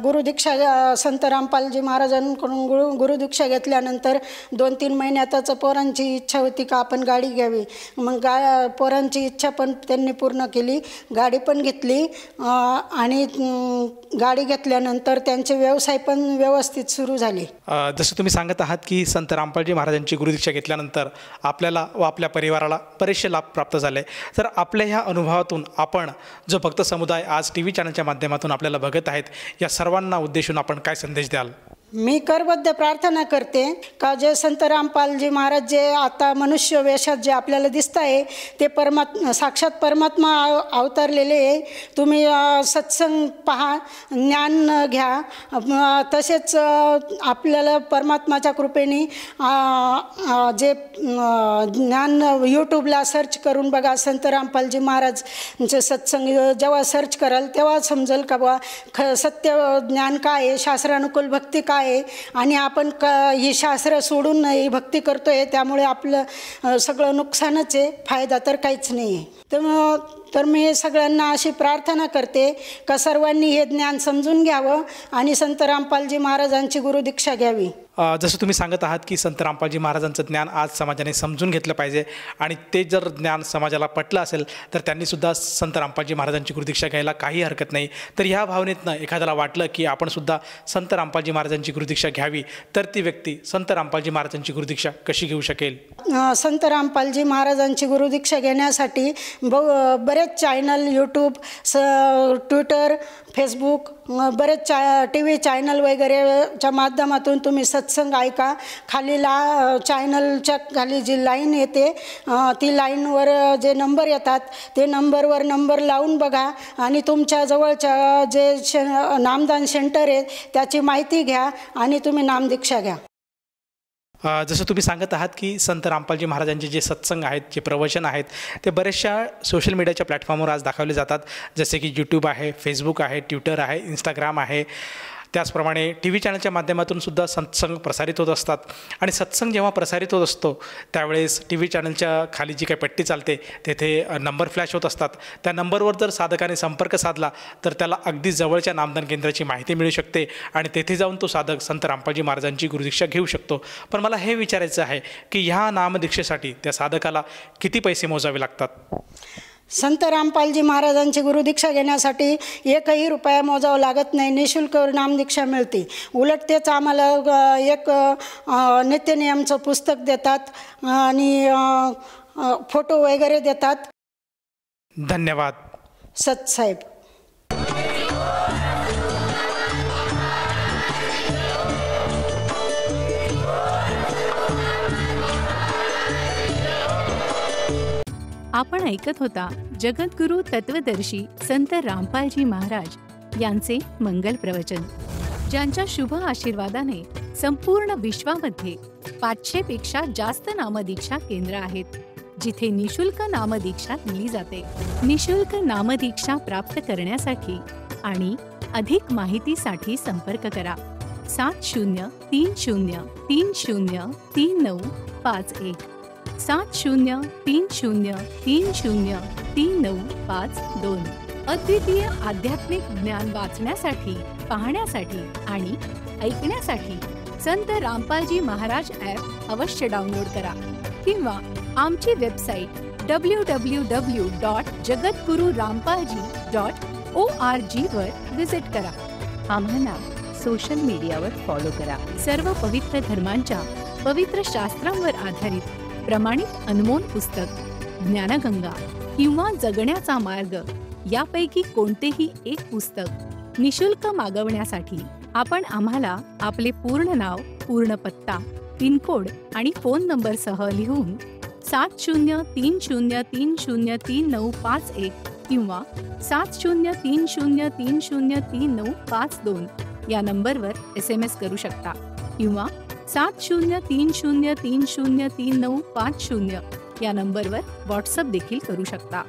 गुरुदीक्षा संत रामपालजी महाराजांकडून गुरुदीक्षा घेतल्यानंतर 2-3 महिन्यातच पोरांची इच्छा होती का आपण गाडी घ्यावी. मग पोरांची इच्छा पण त्यांनी पूर्ण केली, गाडी पण घेतली. आणि गाडी घेतल्यानंतर त्यांचे व्यवसाय पण व्यवस्थित सुरू झाले.
जसं तुम्ही सांगत आहात की संत रामपालजी महाराजांची गुरुदीक्षा घेतल्यानंतर आपल्याला व आपल्या परिवाराला बरेचसे लाभ प्राप्त झाले. तर आपल्या ह्या अनुभवातून आपण जो भक्त समुदाय आज TV चॅनलच्या माध्यमातून आपल्याला बघत आहेत, या सर्वांना उद्देशून आपण काय संदेश द्याल?
मी करबद्ध प्रार्थना करते का जे संत रामपालजी महाराज जे आता मनुष्य वेशात जे आपल्याला दिसत आहे ते साक्षात परमात्मा अवतरलेले आहे. तुम्ही सत्संग पहा, ज्ञान घ्या. तसेच आपल्याला परमात्माच्या कृपेने जे ज्ञान यूट्यूबला सर्च करून बघा. संत रामपालजी महाराजचे सत्संग जेव्हा सर्च कराल तेव्हा समजेल का बा सत्य ज्ञान काय आहे, शास्त्रानुकूल भक्ती काय आहे. आणि आपण ही शास्त्र सोडून ही भक्ती करतोय त्यामुळे आपलं सगळं नुकसानच आहे, फायदा तर काहीच नाही आहे. तर मी सगळ्यांना अशी प्रार्थना करते का सर्वांनी हे ज्ञान समजून घ्यावं आणि संत रामपालजी महाराजांची गुरुदीक्षा घ्यावी.
जसं तुम्ही सांगत आहात की संत रामपालजी महाराजांचं ज्ञान आज समाजाने समजून घेतलं पाहिजे आणि ते जर ज्ञान समाजाला पटलं असेल तर त्यांनीसुद्धा संत रामपालजी महाराजांची गुरुदीक्षा घ्यायला काही हरकत नाही. तर ह्या भावनेतनं एखाद्याला वाटलं की आपणसुद्धा संत रामपालजी महाराजांची गुरुदीक्षा घ्यावी तर ती व्यक्ती संत रामपालजी महाराजांची गुरुदीक्षा कशी घेऊ शकेल?
संत रामपालजी महाराजांची गुरुदीक्षा घेण्यासाठी बरेच चॅनल, यूट्यूब, ट्विटर, फेसबुक, बरेच TV चॅनल वगैरेच्या माध्यमातून तुम्ही सत्संग ऐका. खाली चॅनलच्या खाली जी लाईन येते ती लाईनवर जे नंबर येतात ते नंबर लावून बघा आणि तुमच्या जवळच्या जे नामदान सेंटर आहे त्याची माहिती घ्या आणि तुम्ही नामदीक्षा घ्या.
जसं तुम्ही सांगत आहात की संत रामपालजी महाराजांचे जे सत्संग आहेत, जे प्रवचन आहेत ते बऱ्याचशा सोशल मीडियाच्या प्लॅटफॉर्मवर आज दाखवले जातात. जसे की YouTube आहे, फेसबुक आहे, ट्विटर आहे, इंस्टाग्राम आहे. त्याचप्रमाणे TV चॅनलच्या माध्यमातून सुद्धा सत्संग प्रसारित होत असतात. आणि सत्संग जेव्हा प्रसारित होत असतो त्यावेळेस TV चॅनलच्या खाली जी काही पट्टी चालते तेथे नंबर फ्लॅश होत असतात. त्या नंबरवर जर साधकाने संपर्क साधला तर त्याला अगदी जवळच्या नामदान केंद्राची माहिती मिळू शकते आणि तेथे जाऊन तो साधक संत रामपालजी महाराजांची गुरुदीक्षा घेऊ शकतो. पण मला हे विचारायचं आहे की ह्या नामदीक्षेसाठी त्या साधकाला किती पैसे मोजावे लागतात?
संत रामपालजी महाराजांची गुरुदीक्षा घेण्यासाठी 1ही रुपया मोजावा लागत नाही, निःशुल्क नामदीक्षा मिळते. उलट तेच आम्हाला एक नित्यनियमचं पुस्तक देतात आणि फोटो वगैरे देतात.
धन्यवाद
सतसाहेब.
आपण ऐकत होता जगद्गुरु तत्वदर्शी संत रामपालजी महाराज यांचे मंगल प्रवचन, ज्यांच्या शुभ आशीर्वादाने संपूर्ण विश्वामध्ये 500 पेक्षा जास्त नामदीक्षा केंद्र आहेत, जिथे निशुल्क नामदीक्षा दिली जाते. निशुल्क नामदीक्षा प्राप्त करण्यासाठी आणि अधिक माहितीसाठी संपर्क करा 7030303951 7030303952. अद्वितीय आध्यात्मिक ज्ञान वाचण्यासाठी, पाहण्यासाठी आणि ऐकण्यासाठी संत रामपालजी महाराज ॲप अवश्य डाउनलोड करा किंवा आमची वेबसाईट www.jagadgururampalji.org वर विजिट करा. आम्हाला सोशल मीडियावर फॉलो करा. सर्व पवित्र धर्मांच्या पवित्र शास्त्रांवर आधारित प्रमाणित अनमोल पुस्तक ज्ञानगंगा किंवा जगण्याचा मार्ग यापैकी कोणतेही एक पुस्तक निशुल्क मागवण्यासाठी आपण आम्हाला आपले पूर्ण नाव, पूर्ण पत्ता, पिनकोड आणि फोन नंबरसह लिहून 7030303951 किंवा 7030303952 या नंबरवर SMS करू शकता किंवा 7030303950 या नंबरवर व्हॉट्सअप देखील करू शकता.